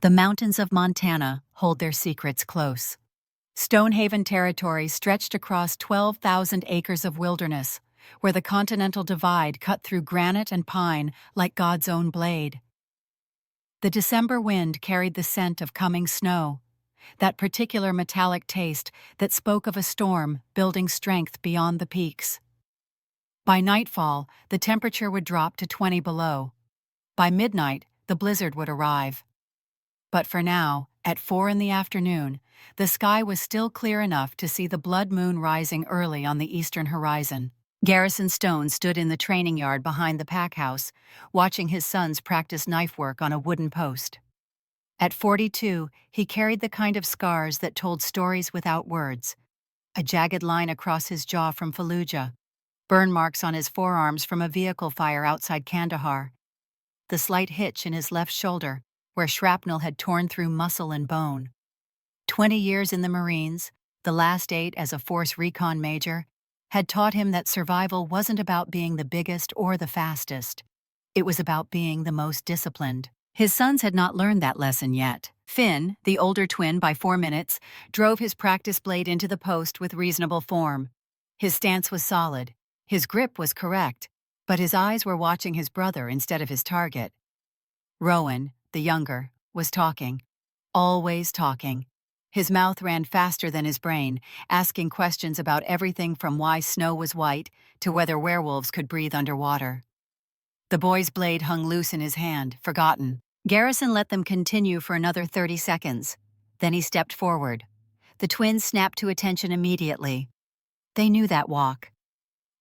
The mountains of Montana hold their secrets close. Stonehaven territory stretched across 12,000 acres of wilderness, where the continental divide cut through granite and pine like God's own blade. The December wind carried the scent of coming snow, that particular metallic taste that spoke of a storm building strength beyond the peaks. By nightfall, the temperature would drop to 20 below. By midnight, the blizzard would arrive. But for now, at 4 in the afternoon, the sky was still clear enough to see the blood moon rising early on the eastern horizon. Garrison Stone stood in the training yard behind the pack house, watching his sons practice knife work on a wooden post. At 42, he carried the kind of scars that told stories without words. A jagged line across his jaw from Fallujah, burn marks on his forearms from a vehicle fire outside Kandahar, the slight hitch in his left shoulder, where shrapnel had torn through muscle and bone. 20 years in the Marines, the last 8 as a force recon major, had taught him that survival wasn't about being the biggest or the fastest. It was about being the most disciplined. His sons had not learned that lesson yet. Finn, the older twin by 4 minutes, drove his practice blade into the post with reasonable form. His stance was solid. His grip was correct, but his eyes were watching his brother instead of his target. Rowan, the younger, was talking. Always talking. His mouth ran faster than his brain, asking questions about everything from why snow was white to whether werewolves could breathe underwater. The boy's blade hung loose in his hand, forgotten. Garrison let them continue for another 30 seconds. Then he stepped forward. The twins snapped to attention immediately. They knew that walk.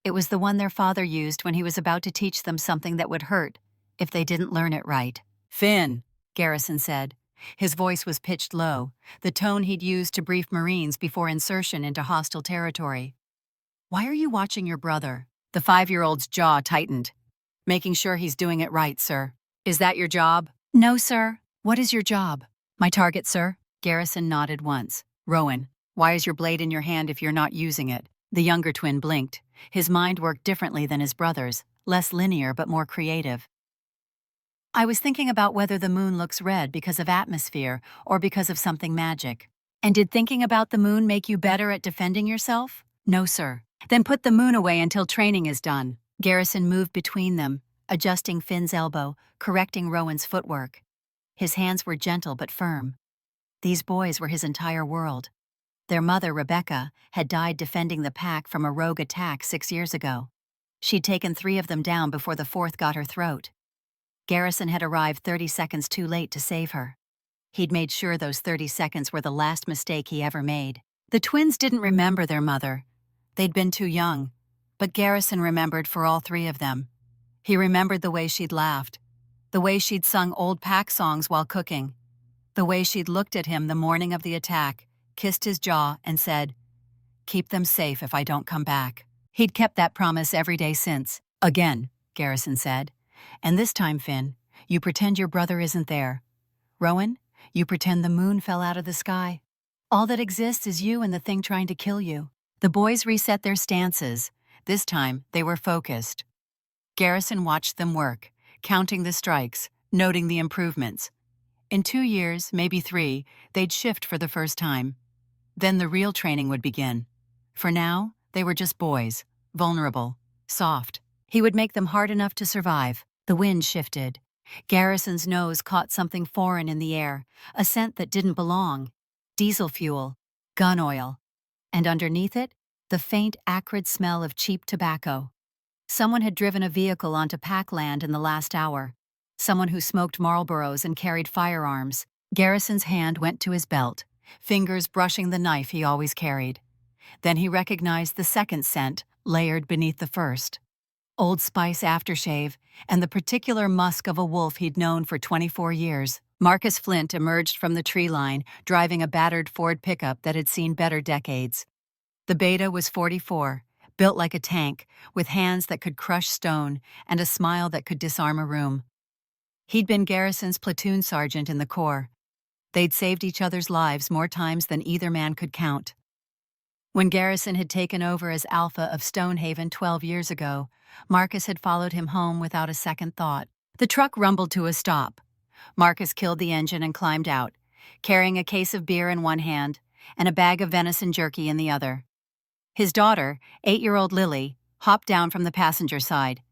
It was the one their father used when he was about to teach them something that would hurt if they didn't learn it right. "Finn," Garrison said. His voice was pitched low, the tone he'd used to brief Marines before insertion into hostile territory. "Why are you watching your brother?" The 5-year-old's jaw tightened. "Making sure he's doing it right, sir." "Is that your job?" "No, sir." "What is your job?" "My target, sir." Garrison nodded once. "Rowan, why is your blade in your hand if you're not using it?" The younger twin blinked. His mind worked differently than his brother's, less linear but more creative. "I was thinking about whether the moon looks red because of atmosphere or because of something magic." "And did thinking about the moon make you better at defending yourself?" "No, sir." "Then put the moon away until training is done." Garrison moved between them, adjusting Finn's elbow, correcting Rowan's footwork. His hands were gentle but firm. These boys were his entire world. Their mother, Rebecca, had died defending the pack from a rogue attack 6 years ago. She'd taken 3 of them down before the 4th got her throat. Garrison had arrived 30 seconds too late to save her. He'd made sure those 30 seconds were the last mistake he ever made. The twins didn't remember their mother. They'd been too young. But Garrison remembered for all 3 of them. He remembered the way she'd laughed, the way she'd sung old pack songs while cooking, the way she'd looked at him the morning of the attack, kissed his jaw, and said, "Keep them safe if I don't come back." He'd kept that promise every day since. "Again," Garrison said. "And this time, Finn, you pretend your brother isn't there. Rowan, you pretend the moon fell out of the sky. All that exists is you and the thing trying to kill you." The boys reset their stances. This time, they were focused. Garrison watched them work, counting the strikes, noting the improvements. In 2 years, maybe 3, they'd shift for the first time. Then the real training would begin. For now, they were just boys, vulnerable, soft. He would make them hard enough to survive. The wind shifted. Garrison's nose caught something foreign in the air, a scent that didn't belong. Diesel fuel, gun oil. And underneath it, the faint, acrid smell of cheap tobacco. Someone had driven a vehicle onto pack land in the last hour. Someone who smoked Marlboros and carried firearms. Garrison's hand went to his belt, fingers brushing the knife he always carried. Then he recognized the second scent, layered beneath the first. Old Spice aftershave, and the particular musk of a wolf he'd known for 24 years. Marcus Flint emerged from the tree line, driving a battered Ford pickup that had seen better decades. The Beta was 44, built like a tank, with hands that could crush stone and a smile that could disarm a room. He'd been Garrison's platoon sergeant in the Corps. They'd saved each other's lives more times than either man could count. When Garrison had taken over as Alpha of Stonehaven 12 years ago, Marcus had followed him home without a second thought. The truck rumbled to a stop. Marcus killed the engine and climbed out, carrying a case of beer in one hand and a bag of venison jerky in the other. His daughter, 8-year-old Lily, hopped down from the passenger side.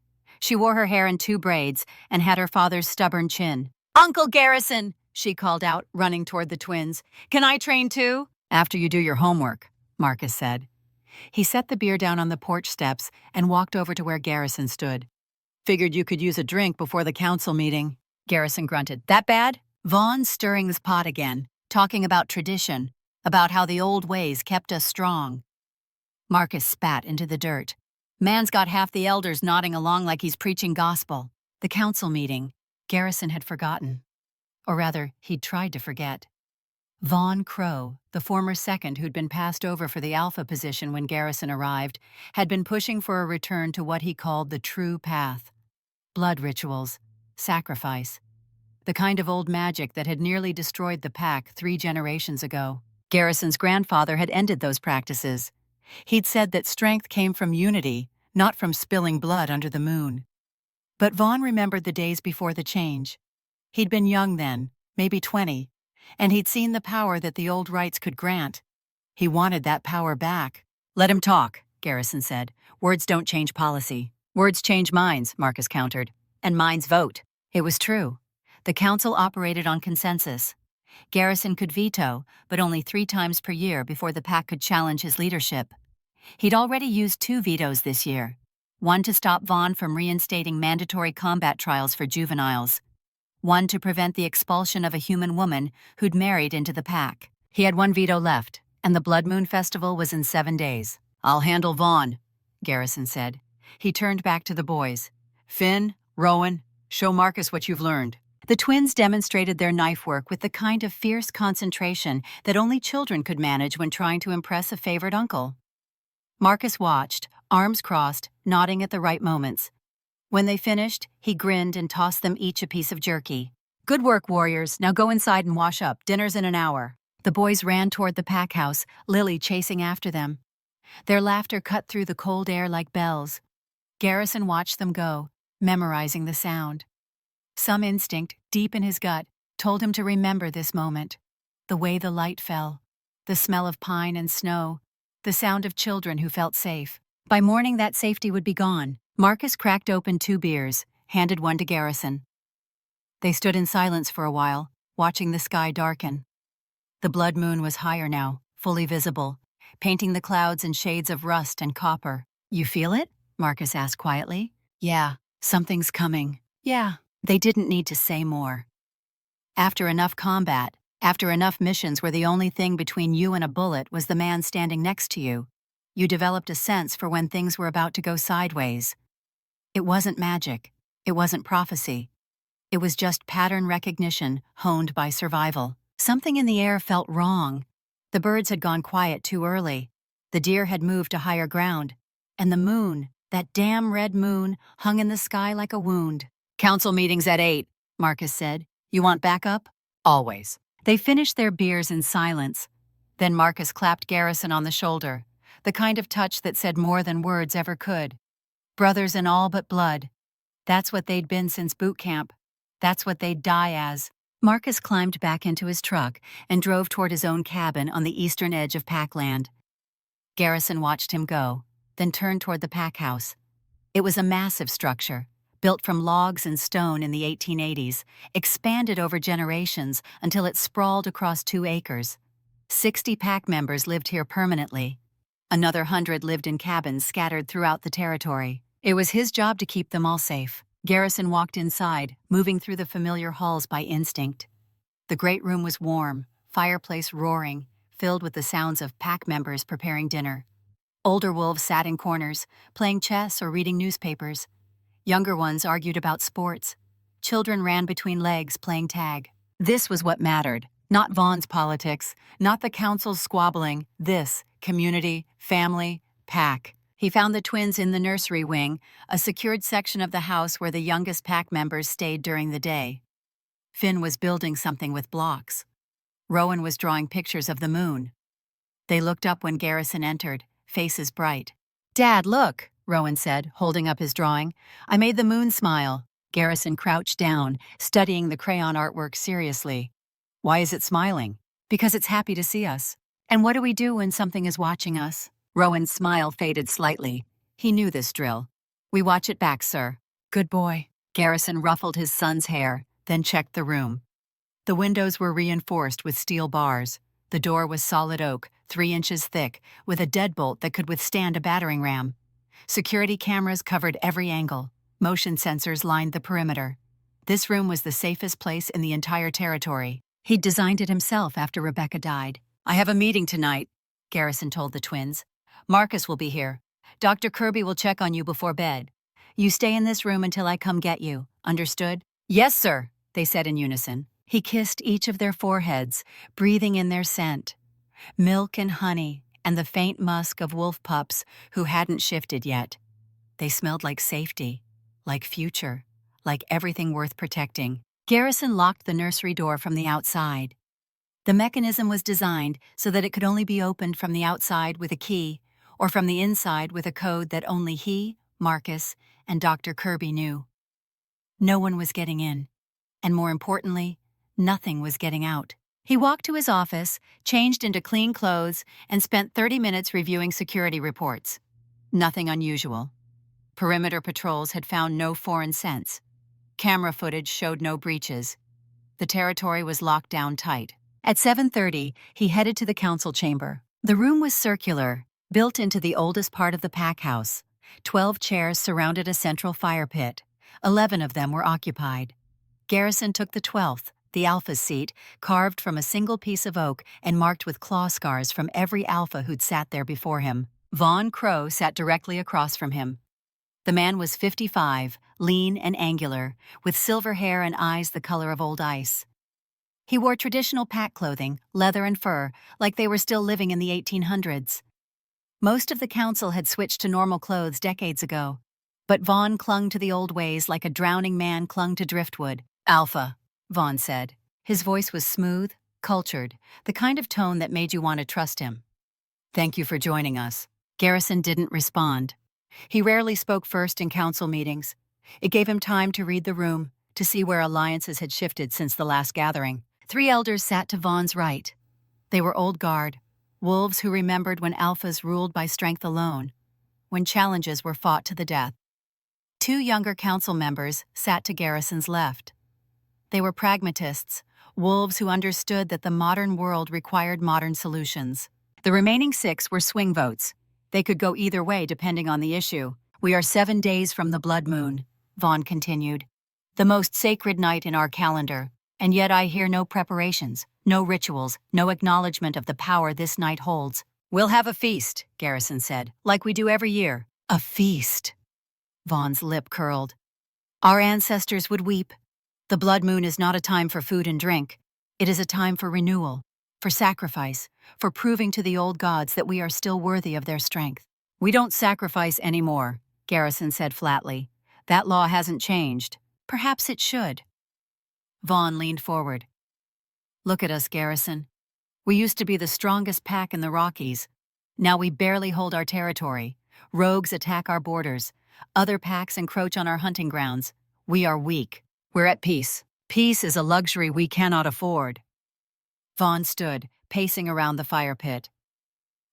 She wore her hair in 2 braids and had her father's stubborn chin. "Uncle Garrison!" she called out, running toward the twins. "Can I train too?" "After you do your homework," Marcus said. He set the beer down on the porch steps and walked over to where Garrison stood. "Figured you could use a drink before the council meeting." Garrison grunted. "That bad?" Vaughn's stirring the pot again, talking about tradition, about how the old ways kept us strong. Marcus spat into the dirt. "Man's got half the elders nodding along like he's preaching gospel." The council meeting. Garrison had forgotten. Or rather, he'd tried to forget. Vaughn Crow, the former second who'd been passed over for the Alpha position when Garrison arrived, had been pushing for a return to what he called the true path. Blood rituals, sacrifice, the kind of old magic that had nearly destroyed the pack 3 generations ago. Garrison's grandfather had ended those practices. He'd said that strength came from unity, not from spilling blood under the moon. But Vaughn remembered the days before the change. He'd been young then, maybe 20, and he'd seen the power that the old rites could grant. He wanted that power back. "Let him talk," Garrison said. "Words don't change policy." "Words change minds," Marcus countered. "And minds vote." It was true. The council operated on consensus. Garrison could veto, but only 3 times per year before the pack could challenge his leadership. He'd already used 2 vetoes this year. One to stop Vaughn from reinstating mandatory combat trials for juveniles. One to prevent the expulsion of a human woman who'd married into the pack. He had 1 veto left, and the Blood Moon Festival was in 7 days. "I'll handle Vaughn," Garrison said. He turned back to the boys. "Finn, Rowan, show Marcus what you've learned." The twins demonstrated their knife work with the kind of fierce concentration that only children could manage when trying to impress a favorite uncle. Marcus watched, arms crossed, nodding at the right moments. When they finished, he grinned and tossed them each a piece of jerky. "Good work, warriors. Now go inside and wash up. Dinner's in an hour." The boys ran toward the pack house, Lily chasing after them. Their laughter cut through the cold air like bells. Garrison watched them go, memorizing the sound. Some instinct, deep in his gut, told him to remember this moment. The way the light fell, the smell of pine and snow, the sound of children who felt safe. By morning, that safety would be gone. Marcus cracked open 2 beers, handed one to Garrison. They stood in silence for a while, watching the sky darken. The blood moon was higher now, fully visible, painting the clouds in shades of rust and copper. "You feel it?" Marcus asked quietly. "Yeah, something's coming." "Yeah." They didn't need to say more. After enough combat, after enough missions where the only thing between you and a bullet was the man standing next to you, you developed a sense for when things were about to go sideways. It wasn't magic. It wasn't prophecy. It was just pattern recognition honed by survival. Something in the air felt wrong. The birds had gone quiet too early. The deer had moved to higher ground. And the moon, that damn red moon, hung in the sky like a wound. "Council meeting's at 8, Marcus said. "You want backup?" "Always." They finished their beers in silence. Then Marcus clapped Garrison on the shoulder, the kind of touch that said more than words ever could. Brothers in all but blood. That's what they'd been since boot camp. That's what they'd die as. Marcus climbed back into his truck and drove toward his own cabin on the eastern edge of Packland. Garrison watched him go, then turned toward the pack house. It was a massive structure, built from logs and stone in the 1880s, expanded over generations until it sprawled across 2 acres. 60 pack members lived here permanently. Another 100 lived in cabins scattered throughout the territory. It was his job to keep them all safe. Garrison walked inside, moving through the familiar halls by instinct. The great room was warm, fireplace roaring, filled with the sounds of pack members preparing dinner. Older wolves sat in corners, playing chess or reading newspapers. Younger ones argued about sports. Children ran between legs playing tag. This was what mattered, not Vaughn's politics, not the council's squabbling. This, community, family, pack. He found the twins in the nursery wing, a secured section of the house where the youngest pack members stayed during the day. Finn was building something with blocks. Rowan was drawing pictures of the moon. They looked up when Garrison entered, faces bright. "Dad, look," Rowan said, holding up his drawing. "I made the moon smile." Garrison crouched down, studying the crayon artwork seriously. Why is it smiling? Because it's happy to see us. And what do we do when something is watching us? Rowan's smile faded slightly. He knew this drill. We watch it back, sir. Good boy. Garrison ruffled his son's hair, then checked the room. The windows were reinforced with steel bars. The door was solid oak, 3 inches thick, with a deadbolt that could withstand a battering ram. Security cameras covered every angle. Motion sensors lined the perimeter. This room was the safest place in the entire territory. He'd designed it himself after Rebecca died. I have a meeting tonight, Garrison told the twins. Marcus will be here. Dr. Kirby will check on you before bed. You stay in this room until I come get you. Understood? Yes, sir, they said in unison. He kissed each of their foreheads, breathing in their scent. Milk and honey, and the faint musk of wolf pups who hadn't shifted yet. They smelled like safety, like future, like everything worth protecting. Garrison locked the nursery door from the outside. The mechanism was designed so that it could only be opened from the outside with a key, or from the inside with a code that only he, Marcus, and Dr. Kirby knew. No one was getting in, and more importantly, nothing was getting out. He walked to his office, changed into clean clothes, and spent 30 minutes reviewing security reports. Nothing unusual. Perimeter patrols had found no foreign scents. Camera footage showed no breaches. The territory was locked down tight. At 7:30, he headed to the council chamber. The room was circular, built into the oldest part of the pack house. 12 chairs surrounded a central fire pit. 11 of them were occupied. Garrison took the 12th, the Alpha's seat, carved from a single piece of oak and marked with claw scars from every Alpha who'd sat there before him. Vaughn Crow sat directly across from him. The man was 55, lean and angular, with silver hair and eyes the color of old ice. He wore traditional pack clothing, leather and fur, like they were still living in the 1800s. Most of the council had switched to normal clothes decades ago, but Vaughn clung to the old ways like a drowning man clung to driftwood. Alpha, Vaughn said. His voice was smooth, cultured, the kind of tone that made you want to trust him. Thank you for joining us. Garrison didn't respond. He rarely spoke first in council meetings. It gave him time to read the room, to see where alliances had shifted since the last gathering. 3 elders sat to Vaughn's right. They were old guard, wolves who remembered when alphas ruled by strength alone, when challenges were fought to the death. 2 younger council members sat to Garrison's left. They were pragmatists, wolves who understood that the modern world required modern solutions. The remaining 6 were swing votes. They could go either way depending on the issue. We are 7 days from the blood moon, Vaughn continued. The most sacred night in our calendar, and yet I hear no preparations, no rituals, no acknowledgement of the power this night holds. We'll have a feast, Garrison said, like we do every year. A feast. Vaughn's lip curled. Our ancestors would weep. The blood moon is not a time for food and drink. It is a time for renewal, for sacrifice, for proving to the old gods that we are still worthy of their strength. We don't sacrifice anymore, Garrison said flatly. That law hasn't changed. Perhaps it should. Vaughn leaned forward. Look at us, Garrison. We used to be the strongest pack in the Rockies. Now we barely hold our territory. Rogues attack our borders. Other packs encroach on our hunting grounds. We are weak. We're at peace. Peace is a luxury we cannot afford. Vaughn stood, pacing around the fire pit.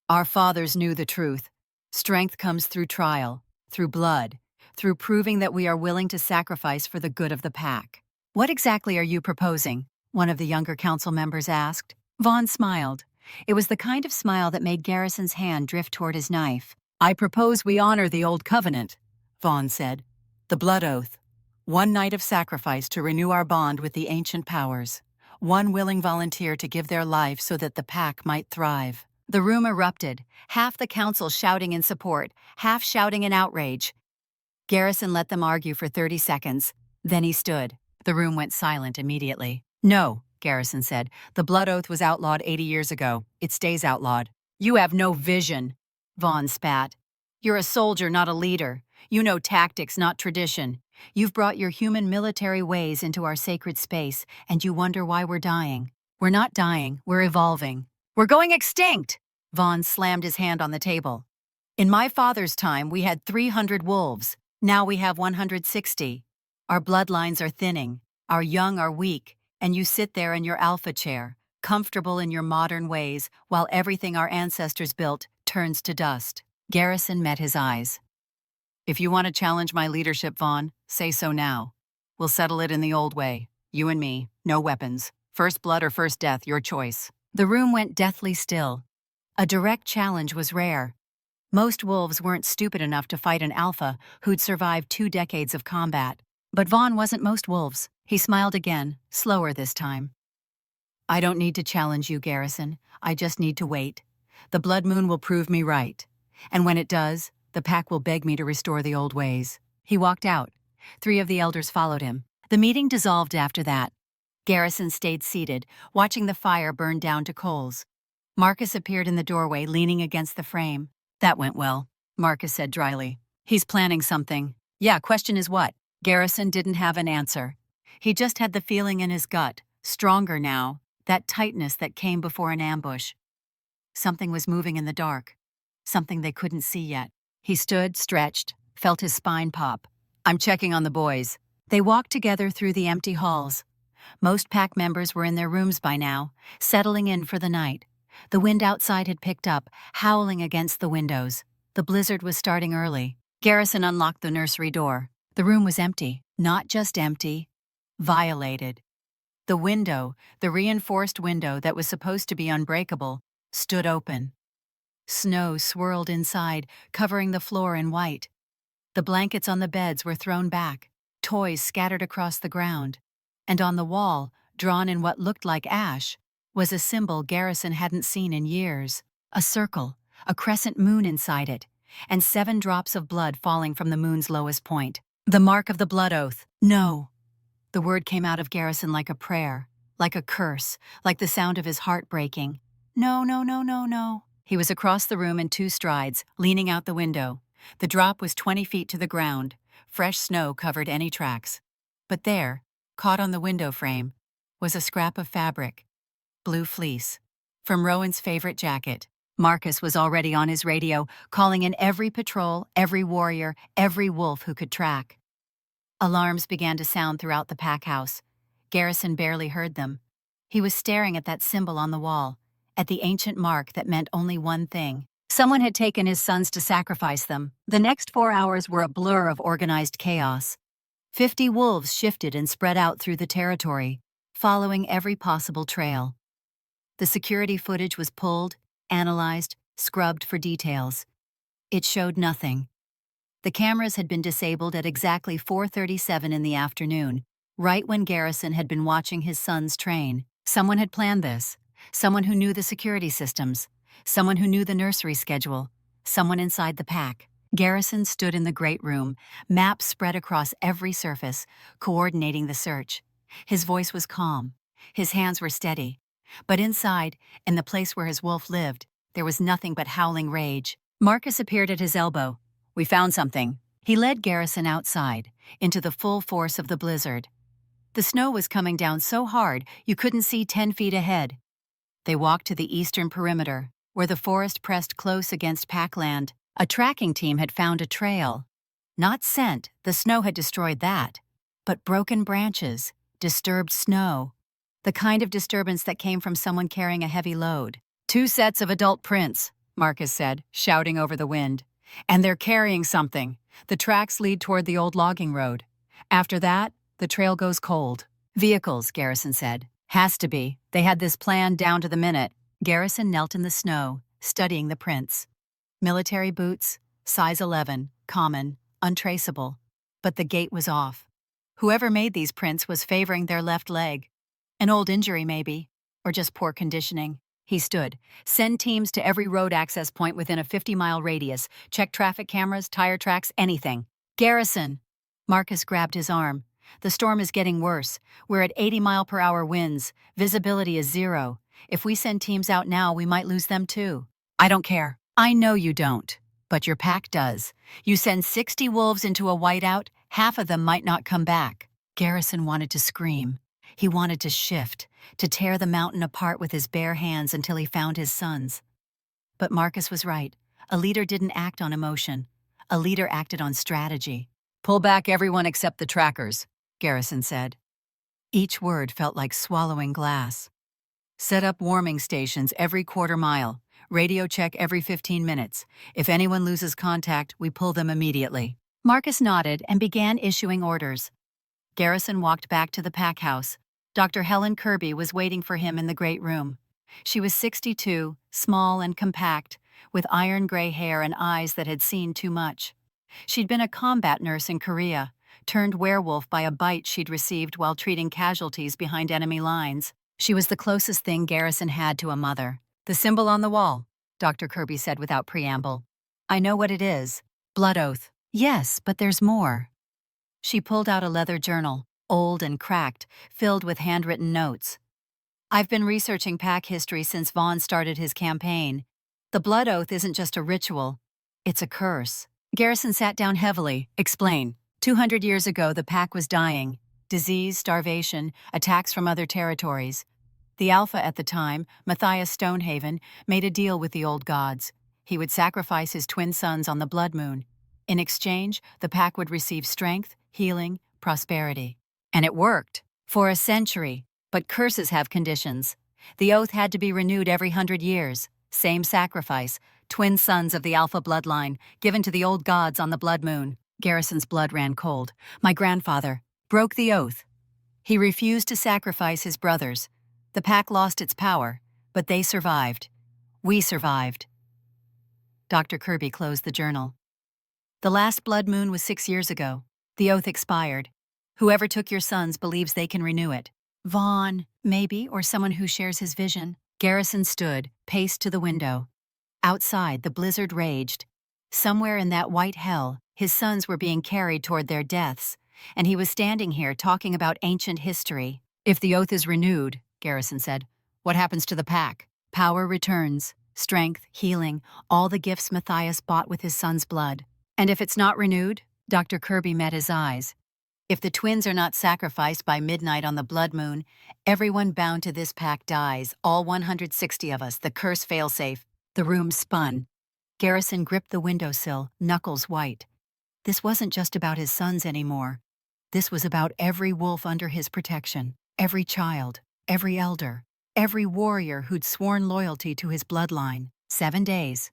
Our fathers knew the truth. Strength comes through trial, through blood, through proving that we are willing to sacrifice for the good of the pack. What exactly are you proposing? One of the younger council members asked. Vaughn smiled. It was the kind of smile that made Garrison's hand drift toward his knife. I propose we honor the old covenant, Vaughn said. The blood oath. 1 night of sacrifice to renew our bond with the ancient powers. 1 willing volunteer to give their life so that the pack might thrive. The room erupted, half the council shouting in support, half shouting in outrage. Garrison let them argue for 30 seconds. Then he stood. The room went silent immediately. No, Garrison said. The blood oath was outlawed 80 years ago. It stays outlawed. You have no vision, Vaughn spat. You're a soldier, not a leader. You know tactics, not tradition. You've brought your human military ways into our sacred space, and you wonder why we're dying. We're not dying, we're evolving. We're going extinct! Vaughn slammed his hand on the table. In my father's time, we had 300 wolves. Now we have 160. Our bloodlines are thinning, our young are weak, and you sit there in your alpha chair, comfortable in your modern ways, while everything our ancestors built turns to dust." Garrison met his eyes. "If you want to challenge my leadership, Vaughn, say so now. We'll settle it in the old way. You and me, no weapons. First blood or first death, your choice." The room went deathly still. A direct challenge was rare. Most wolves weren't stupid enough to fight an alpha who'd survived 2 decades of combat. But Vaughn wasn't most wolves. He smiled again, slower this time. "I don't need to challenge you, Garrison. I just need to wait. The blood moon will prove me right. And when it does, the pack will beg me to restore the old ways." He walked out. 3 of the elders followed him. The meeting dissolved after that. Garrison stayed seated, watching the fire burn down to coals. Marcus appeared in the doorway, leaning against the frame. "That went well," Marcus said dryly. "He's planning something." "Yeah, question is what?" Garrison didn't have an answer. He just had the feeling in his gut, stronger now, that tightness that came before an ambush. Something was moving in the dark. Something they couldn't see yet. He stood, stretched, felt his spine pop. "I'm checking on the boys." They walked together through the empty halls. Most pack members were in their rooms by now, settling in for the night. The wind outside had picked up, howling against the windows. The blizzard was starting early. Garrison unlocked the nursery door. The room was empty. Not just empty, violated. The window, the reinforced window that was supposed to be unbreakable, stood open. Snow swirled inside, covering the floor in white. The blankets on the beds were thrown back, toys scattered across the ground. And on the wall, drawn in what looked like ash, was a symbol Garrison hadn't seen in years. A circle, a crescent moon inside it, and 7 drops of blood falling from the moon's lowest point. The mark of the blood oath. "No." The word came out of Garrison like a prayer, like a curse, like the sound of his heart breaking. "No, no, no, no, no." He was across the room in 2 strides, leaning out the window. The drop was 20 feet to the ground. Fresh snow covered any tracks. But there, caught on the window frame, was a scrap of fabric. Blue fleece. From Rowan's favorite jacket. Marcus was already on his radio, calling in every patrol, every warrior, every wolf who could track. Alarms began to sound throughout the pack house. Garrison barely heard them. He was staring at that symbol on the wall, at the ancient mark that meant only one thing. Someone had taken his sons to sacrifice them. The next 4 hours were a blur of organized chaos. 50 wolves shifted and spread out through the territory, following every possible trail. The security footage was pulled, analyzed, scrubbed for details. It showed nothing. The cameras had been disabled at exactly 4:37 in the afternoon, right when Garrison had been watching his sons train. Someone had planned this. Someone who knew the security systems. Someone who knew the nursery schedule. Someone inside the pack. Garrison stood in the great room, maps spread across every surface, coordinating the search. His voice was calm. His hands were steady. But inside, in the place where his wolf lived, there was nothing but howling rage. Marcus appeared at his elbow. "We found something." He led Garrison outside, into the full force of the blizzard. The snow was coming down so hard you couldn't see 10 feet ahead. They walked to the eastern perimeter, where the forest pressed close against packland. A tracking team had found a trail. Not scent, the snow had destroyed that, but broken branches, disturbed snow. The kind of disturbance that came from someone carrying a heavy load. 2 sets of adult prints, Marcus said, shouting over the wind. "And they're carrying something. The tracks lead toward the old logging road. After that, the trail goes cold." "Vehicles," Garrison said. "Has to be. They had this plan down to the minute." Garrison knelt in the snow, studying the prints. Military boots, size 11, common, untraceable. But the gait was off. Whoever made these prints was favoring their left leg. An old injury, maybe, or just poor conditioning. He stood. "Send teams to every road access point within a 50-mile radius. Check traffic cameras, tire tracks, anything." "Garrison!" Marcus grabbed his arm. "The storm is getting worse. We're at 80-mile-per-hour winds. Visibility is 0. If we send teams out now, we might lose them too." "I don't care." "I know you don't. But your pack does. You send 60 wolves into a whiteout, half of them might not come back." Garrison wanted to scream. He wanted to shift, to tear the mountain apart with his bare hands until he found his sons. But Marcus was right. A leader didn't act on emotion. A leader acted on strategy. "Pull back everyone except the trackers." Garrison said. Each word felt like swallowing glass. Set up warming stations every quarter-mile. Radio check every 15 minutes. If anyone loses contact, we pull them immediately. Marcus nodded and began issuing orders. Garrison walked back to the pack house. Dr. Helen Kirby was waiting for him in the great room. She was 62, small and compact, with iron-gray hair and eyes that had seen too much. She'd been a combat nurse in Korea, turned werewolf by a bite she'd received while treating casualties behind enemy lines. She was the closest thing Garrison had to a mother. "The symbol on the wall," Dr. Kirby said without preamble. "I know what it is. Blood oath." "Yes, but there's more." She pulled out a leather journal, old and cracked, filled with handwritten notes. "I've been researching pack history since Vaughn started his campaign. The blood oath isn't just a ritual, it's a curse." Garrison sat down heavily. "Explain." 200 years ago, the pack was dying. Disease, starvation, attacks from other territories. The Alpha at the time, Matthias Stonehaven, made a deal with the old gods. He would sacrifice his twin sons on the blood moon. In exchange, the pack would receive strength, healing, prosperity. And it worked. For a century. But curses have conditions. The oath had to be renewed every 100 years. Same sacrifice. Twin sons of the Alpha bloodline, given to the old gods on the blood moon. Garrison's blood ran cold. "My grandfather broke the oath. He refused to sacrifice his brothers. The pack lost its power, but they survived. We survived." Dr. Kirby closed the journal. "The last blood moon was 6 years ago. The oath expired. Whoever took your sons believes they can renew it. Vaughn, maybe, or someone who shares his vision." Garrison stood, paced to the window. Outside, the blizzard raged. Somewhere in that white hell, his sons were being carried toward their deaths, and he was standing here talking about ancient history. "If the oath is renewed," Garrison said, "what happens to the pack?" "Power returns, strength, healing, all the gifts Matthias bought with his son's blood." "And if it's not renewed?" Dr. Kirby met his eyes. "If the twins are not sacrificed by midnight on the blood moon, everyone bound to this pack dies, all 160 of us, the curse failsafe." The room spun. Garrison gripped the windowsill, knuckles white. This wasn't just about his sons anymore. This was about every wolf under his protection, every child, every elder, every warrior who'd sworn loyalty to his bloodline. 7 days.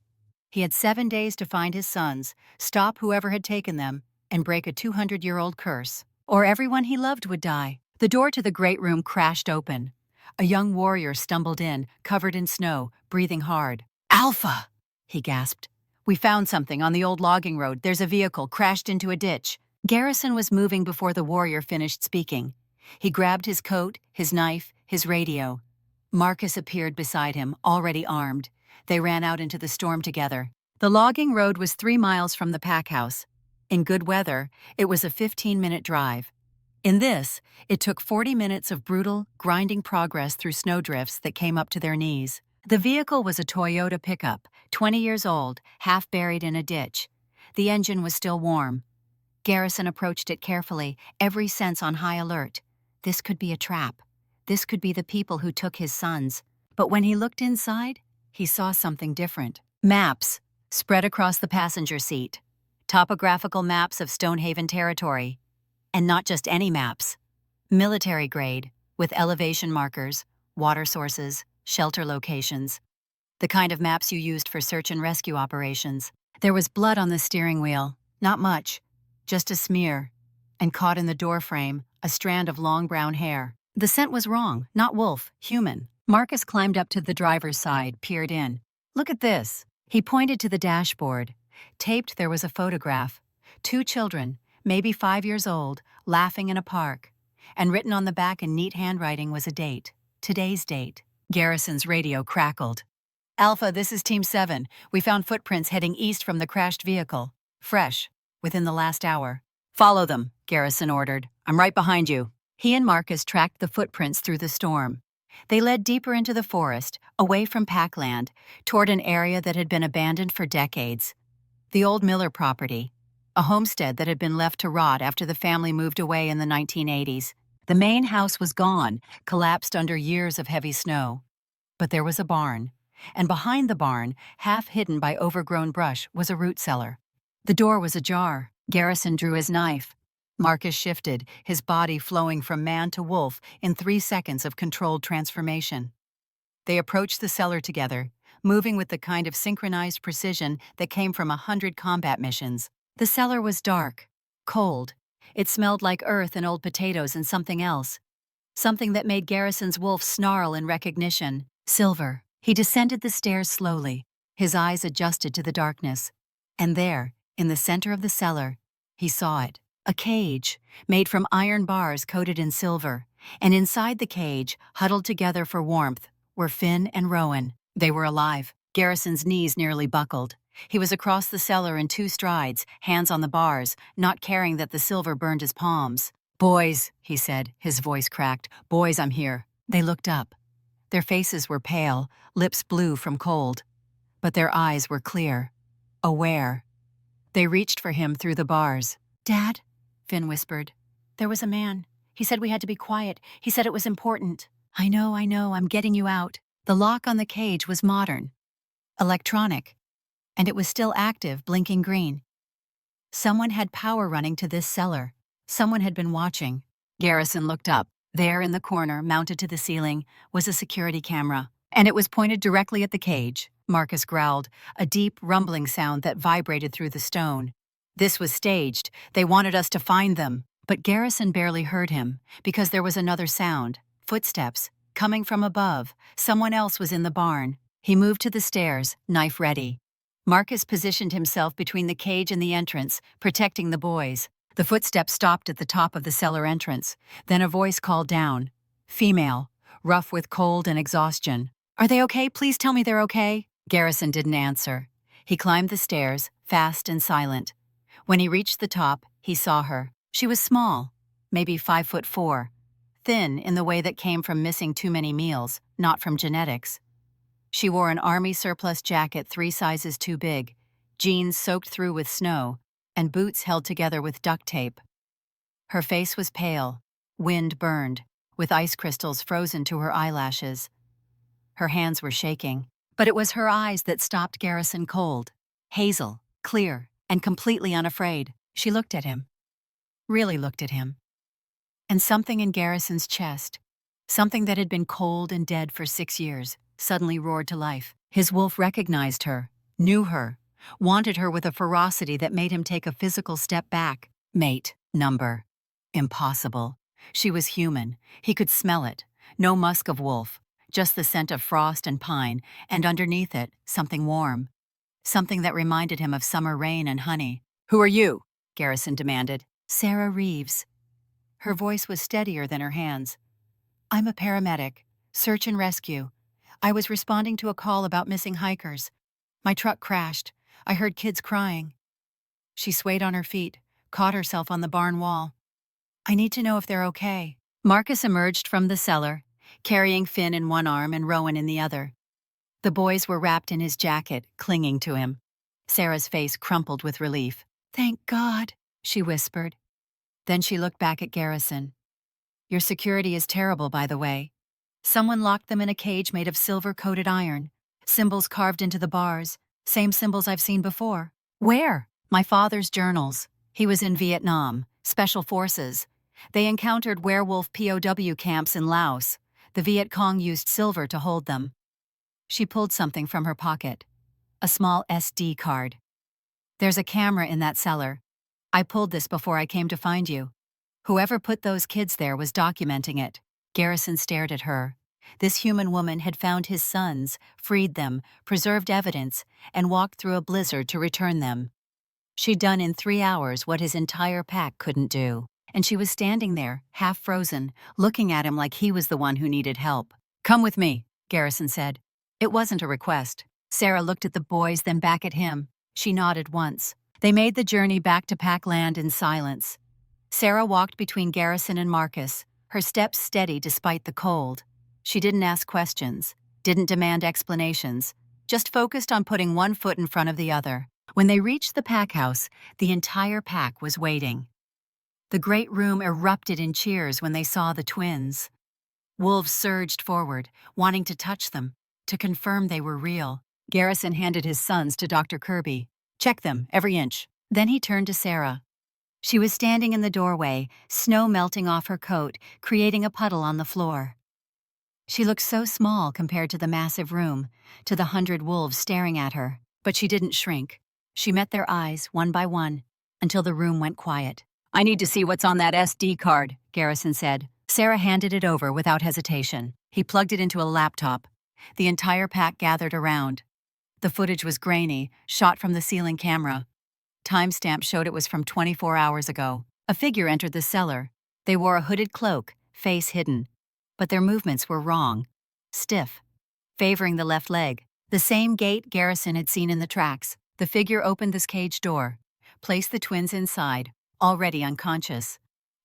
He had 7 days to find his sons, stop whoever had taken them, and break a 200-year-old curse. Or everyone he loved would die. The door to the great room crashed open. A young warrior stumbled in, covered in snow, breathing hard. "Alpha!" he gasped. "We found something on the old logging road. There's a vehicle crashed into a ditch." Garrison was moving before the warrior finished speaking. He grabbed his coat, his knife, his radio. Marcus appeared beside him, already armed. They ran out into the storm together. The logging road was 3 miles from the pack house. In good weather, it was a 15-minute drive. In this, it took 40 minutes of brutal, grinding progress through snowdrifts that came up to their knees. The vehicle was a Toyota pickup, 20 years old, half buried in a ditch. The engine was still warm. Garrison approached it carefully, every sense on high alert. This could be a trap. This could be the people who took his sons. But when he looked inside, he saw something different. Maps, spread across the passenger seat. Topographical maps of Stonehaven territory. And not just any maps. Military grade, with elevation markers, water sources, shelter locations. The kind of maps you used for search and rescue operations. There was blood on the steering wheel. Not much. Just a smear. And caught in the doorframe, a strand of long brown hair. The scent was wrong, not wolf, human. Marcus climbed up to the driver's side, peered in. "Look at this." He pointed to the dashboard. Taped there was a photograph. 2 children, maybe 5 years old, laughing in a park. And written on the back in neat handwriting was a date. Today's date. Garrison's radio crackled. "Alpha, this is Team 7. We found footprints heading east from the crashed vehicle. Fresh. Within the last hour." "Follow them," Garrison ordered. "I'm right behind you." He and Marcus tracked the footprints through the storm. They led deeper into the forest, away from packland, toward an area that had been abandoned for decades. The old Miller property, a homestead that had been left to rot after the family moved away in the 1980s. The main house was gone, collapsed under years of heavy snow. But there was a barn, and behind the barn, half hidden by overgrown brush, was a root cellar. The door was ajar. Garrison drew his knife. Marcus shifted, his body flowing from man to wolf in 3 seconds of controlled transformation. They approached the cellar together, moving with the kind of synchronized precision that came from 100 combat missions. The cellar was dark, cold. It smelled like earth and old potatoes and something else. Something that made Garrison's wolf snarl in recognition. Silver. He descended the stairs slowly, his eyes adjusted to the darkness. And there, in the center of the cellar, he saw it. A cage, made from iron bars coated in silver. And inside the cage, huddled together for warmth, were Finn and Rowan. They were alive. Garrison's knees nearly buckled. He was across the cellar in 2 strides, hands on the bars, not caring that the silver burned his palms. "Boys," he said, his voice cracked. "Boys, I'm here." They looked up. Their faces were pale, lips blue from cold. But their eyes were clear, aware. They reached for him through the bars. "Dad," Finn whispered. "There was a man. He said we had to be quiet. He said it was important." I know, I'm getting you out." The lock on the cage was modern, electronic, and it was still active, blinking green. Someone had power running to this cellar. Someone had been watching. Garrison looked up. There in the corner, mounted to the ceiling, was a security camera, and it was pointed directly at the cage. Marcus growled, a deep, rumbling sound that vibrated through the stone. This was staged. They wanted us to find them. But Garrison barely heard him, because there was another sound. Footsteps, coming from above. Someone else was in the barn. He moved to the stairs, knife ready. Marcus positioned himself between the cage and the entrance, protecting the boys. The footsteps stopped at the top of the cellar entrance. Then a voice called down. Female, rough with cold and exhaustion. "Are they okay? Please tell me they're okay." Garrison didn't answer. He climbed the stairs, fast and silent. When he reached the top, he saw her. She was small, maybe 5'4", thin in the way that came from missing too many meals, not from genetics. She wore an army surplus jacket 3 sizes too big, jeans soaked through with snow, and boots held together with duct tape. Her face was pale, wind burned, with ice crystals frozen to her eyelashes. Her hands were shaking, but it was her eyes that stopped Garrison cold. Hazel, clear, and completely unafraid. She looked at him. Really looked at him. And something in Garrison's chest, something that had been cold and dead for 6 years, suddenly roared to life. His wolf recognized her, knew her, wanted her with a ferocity that made him take a physical step back. Mate, number. Impossible. She was human. He could smell it. No musk of wolf, just the scent of frost and pine, and underneath it, something warm. Something that reminded him of summer rain and honey. "Who are you?" Garrison demanded. "Sarah Reeves." Her voice was steadier than her hands. "I'm a paramedic. Search and rescue. I was responding to a call about missing hikers. My truck crashed. I heard kids crying." She swayed on her feet, caught herself on the barn wall. "I need to know if they're okay." Marcus emerged from the cellar, carrying Finn in one arm and Rowan in the other. The boys were wrapped in his jacket, clinging to him. Sarah's face crumpled with relief. "Thank God," she whispered. Then she looked back at Garrison. "Your security is terrible, by the way. Someone locked them in a cage made of silver-coated iron. Symbols carved into the bars. Same symbols I've seen before." "Where?" "My father's journals. He was in Vietnam. Special Forces. They encountered werewolf POW camps in Laos. The Viet Cong used silver to hold them." She pulled something from her pocket. A small SD card. "There's a camera in that cellar. I pulled this before I came to find you. Whoever put those kids there was documenting it." Garrison stared at her. This human woman had found his sons, freed them, preserved evidence, and walked through a blizzard to return them. She'd done in 3 hours what his entire pack couldn't do. And she was standing there, half frozen, looking at him like he was the one who needed help. "Come with me," Garrison said. It wasn't a request. Sarah looked at the boys, then back at him. She nodded once. They made the journey back to Packland in silence. Sarah walked between Garrison and Marcus, her steps steady despite the cold. She didn't ask questions, didn't demand explanations, just focused on putting one foot in front of the other. When they reached the pack house, the entire pack was waiting. The great room erupted in cheers when they saw the twins. Wolves surged forward, wanting to touch them, to confirm they were real. Garrison handed his sons to Dr. Kirby. "Check them, every inch." Then he turned to Sarah. She was standing in the doorway, snow melting off her coat, creating a puddle on the floor. She looked so small compared to the massive room, to the 100 wolves staring at her, but she didn't shrink. She met their eyes, one by one, until the room went quiet. "I need to see what's on that SD card," Garrison said. Sarah handed it over without hesitation. He plugged it into a laptop. The entire pack gathered around. The footage was grainy, shot from the ceiling camera. Timestamp showed it was from 24 hours ago. A figure entered the cellar. They wore a hooded cloak, face hidden. But their movements were wrong. Stiff. Favoring the left leg. The same gait Garrison had seen in the tracks. The figure opened this cage door, placed the twins inside, already unconscious.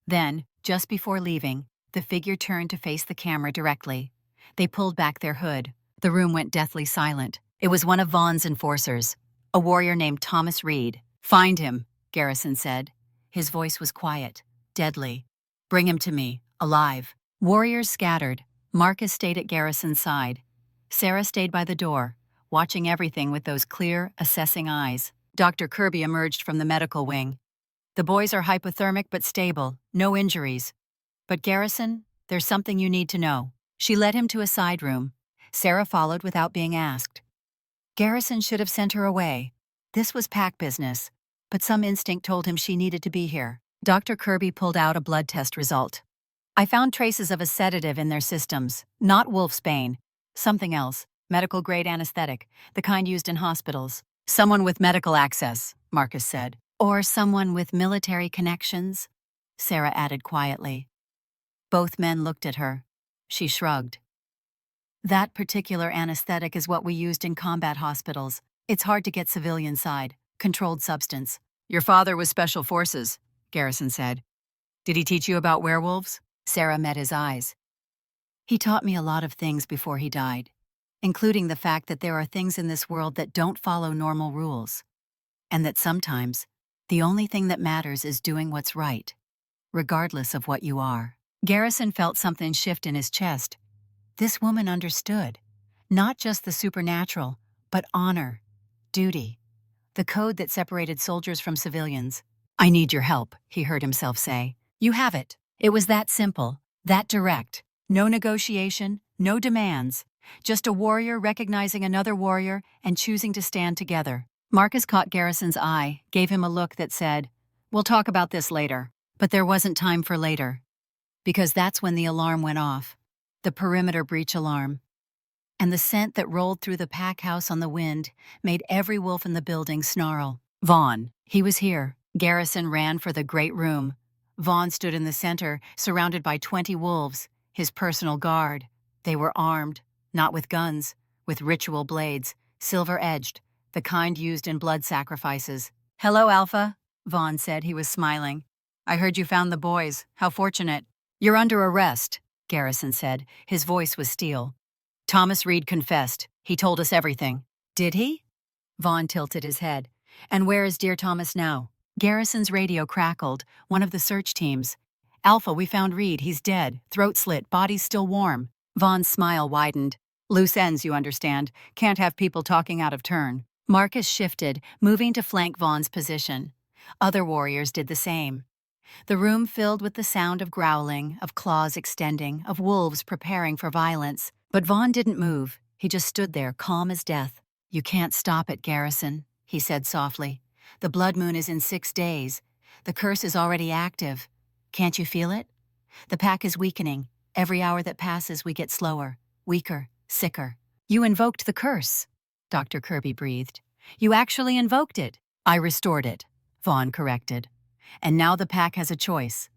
Then, just before leaving, the figure turned to face the camera directly. They pulled back their hood. The room went deathly silent. It was one of Vaughn's enforcers, a warrior named Thomas Reed. "Find him," Garrison said. His voice was quiet, deadly. "Bring him to me, alive." Warriors scattered. Marcus stayed at Garrison's side. Sarah stayed by the door, watching everything with those clear, assessing eyes. Dr. Kirby emerged from the medical wing. "The boys are hypothermic but stable, no injuries. But Garrison, there's something you need to know." She led him to a side room. Sarah followed without being asked. Garrison should have sent her away. This was pack business, but some instinct told him she needed to be here. Dr. Kirby pulled out a blood test result. "I found traces of a sedative in their systems, not wolfsbane. Something else, medical-grade anesthetic, the kind used in hospitals." "Someone with medical access," Marcus said. "Or someone with military connections," Sarah added quietly. Both men looked at her. She shrugged. "That particular anesthetic is what we used in combat hospitals. It's hard to get civilian side. Controlled substance." "Your father was special forces," Garrison said. "Did he teach you about werewolves?" Sarah met his eyes. "He taught me a lot of things before he died, including the fact that there are things in this world that don't follow normal rules, and that sometimes the only thing that matters is doing what's right, regardless of what you are." Garrison felt something shift in his chest. This woman understood, not just the supernatural, but honor, duty, the code that separated soldiers from civilians. "I need your help," he heard himself say. "You have it." It was that simple, that direct. No negotiation, no demands. Just a warrior recognizing another warrior and choosing to stand together. Marcus caught Garrison's eye, gave him a look that said, "We'll talk about this later." But there wasn't time for later. Because that's when the alarm went off. The perimeter breach alarm. And the scent that rolled through the pack house on the wind made every wolf in the building snarl. Vaughn. He was here. Garrison ran for the great room. Vaughn stood in the center, surrounded by 20 wolves, his personal guard. They were armed, not with guns, with ritual blades, silver-edged, the kind used in blood sacrifices. "Hello, Alpha," Vaughn said. He was smiling. "I heard you found the boys. How fortunate." "You're under arrest," Garrison said. His voice was steel. "Thomas Reed confessed. He told us everything." "Did he?" Vaughn tilted his head. "And where is dear Thomas now?" Garrison's radio crackled, one of the search teams. "Alpha, we found Reed. He's dead. Throat slit, body's still warm." Vaughn's smile widened. "Loose ends, you understand. Can't have people talking out of turn." Marcus shifted, moving to flank Vaughn's position. Other warriors did the same. The room filled with the sound of growling, of claws extending, of wolves preparing for violence. But Vaughn didn't move. He just stood there, calm as death. "You can't stop it, Garrison," he said softly. "The blood moon is in 6 days. The curse is already active. Can't you feel it? The pack is weakening. Every hour that passes, we get slower, weaker, sicker." "You invoked the curse," Dr. Kirby breathed. "You actually invoked it." "I restored it," Vaughn corrected. "And now the pack has a choice.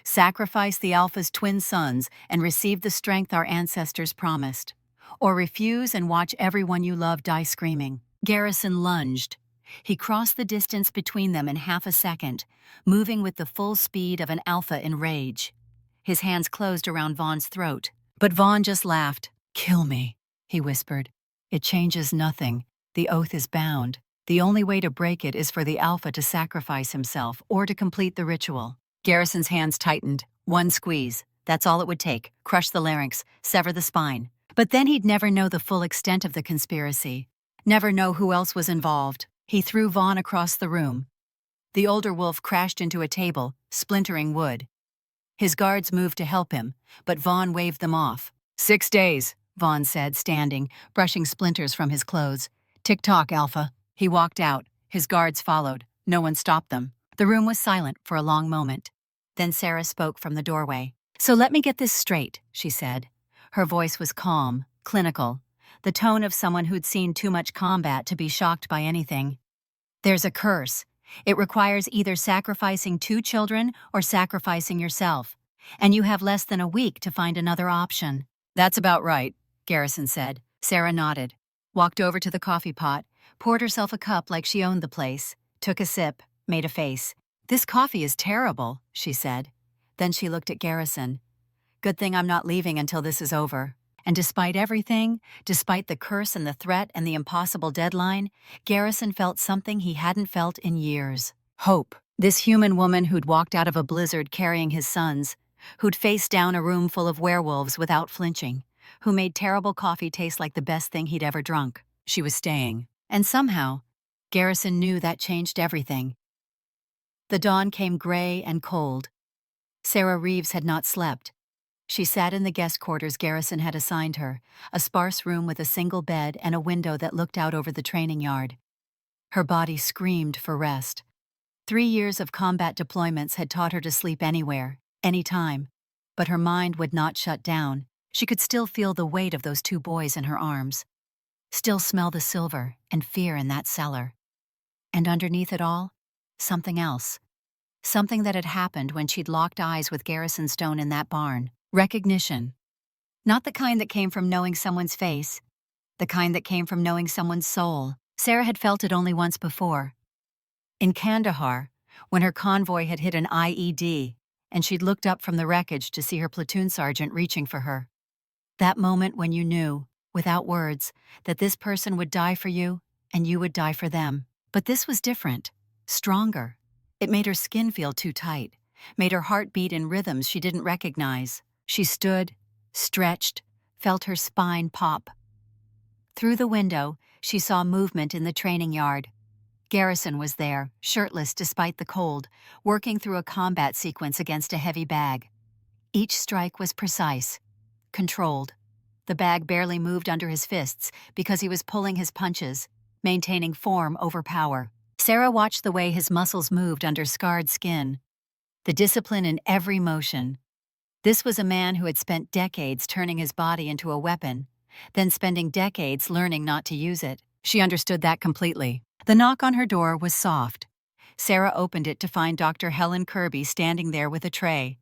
Sacrifice the Alpha's twin sons and receive the strength our ancestors promised. Or refuse and watch everyone you love die screaming." Garrison lunged. He crossed the distance between them in half a second, moving with the full speed of an alpha in rage. His hands closed around Vaughn's throat. But Vaughn just laughed. "Kill me," he whispered. "It changes nothing. The oath is bound. The only way to break it is for the Alpha to sacrifice himself or to complete the ritual." Garrison's hands tightened. One squeeze. That's all it would take. Crush the larynx, sever the spine. But then he'd never know the full extent of the conspiracy. Never know who else was involved. He threw Vaughn across the room. The older wolf crashed into a table, splintering wood. His guards moved to help him, but Vaughn waved them off. 6 days, Vaughn said, standing, brushing splinters from his clothes. Tick-tock, Alpha. He walked out. His guards followed. No one stopped them. The room was silent for a long moment. Then Sarah spoke from the doorway. So let me get this straight, she said. Her voice was calm, clinical, the tone of someone who'd seen too much combat to be shocked by anything. There's a curse. It requires either sacrificing 2 children or sacrificing yourself, and you have less than a week to find another option. That's about right, Garrison said. Sarah nodded, walked over to the coffee pot, poured herself a cup like she owned the place, took a sip, made a face. This coffee is terrible, she said. Then she looked at Garrison. Good thing I'm not leaving until this is over. And despite everything, despite the curse and the threat and the impossible deadline, Garrison felt something he hadn't felt in years. Hope. This human woman who'd walked out of a blizzard carrying his sons, who'd faced down a room full of werewolves without flinching, who made terrible coffee taste like the best thing he'd ever drunk. She was staying. And somehow, Garrison knew that changed everything. The dawn came gray and cold. Sarah Reeves had not slept. She sat in the guest quarters Garrison had assigned her, a sparse room with a single bed and a window that looked out over the training yard. Her body screamed for rest. 3 years of combat deployments had taught her to sleep anywhere, anytime. But her mind would not shut down. She could still feel the weight of those 2 boys in her arms. Still smell the silver and fear in that cellar. And underneath it all, something else. Something that had happened when she'd locked eyes with Garrison Stone in that barn. Recognition. Not the kind that came from knowing someone's face. The kind that came from knowing someone's soul. Sarah had felt it only once before. In Kandahar, when her convoy had hit an IED, and she'd looked up from the wreckage to see her platoon sergeant reaching for her. That moment when you knew, without words, that this person would die for you, and you would die for them. But this was different. Stronger. It made her skin feel too tight, made her heart beat in rhythms she didn't recognize. She stood, stretched, felt her spine pop. Through the window, she saw movement in the training yard. Garrison was there, shirtless despite the cold, working through a combat sequence against a heavy bag. Each strike was precise, controlled. The bag barely moved under his fists because he was pulling his punches, maintaining form over power. Sarah watched the way his muscles moved under scarred skin, the discipline in every motion. This was a man who had spent decades turning his body into a weapon, then spending decades learning not to use it. She understood that completely. The knock on her door was soft. Sarah opened it to find Dr. Helen Kirby standing there with a tray.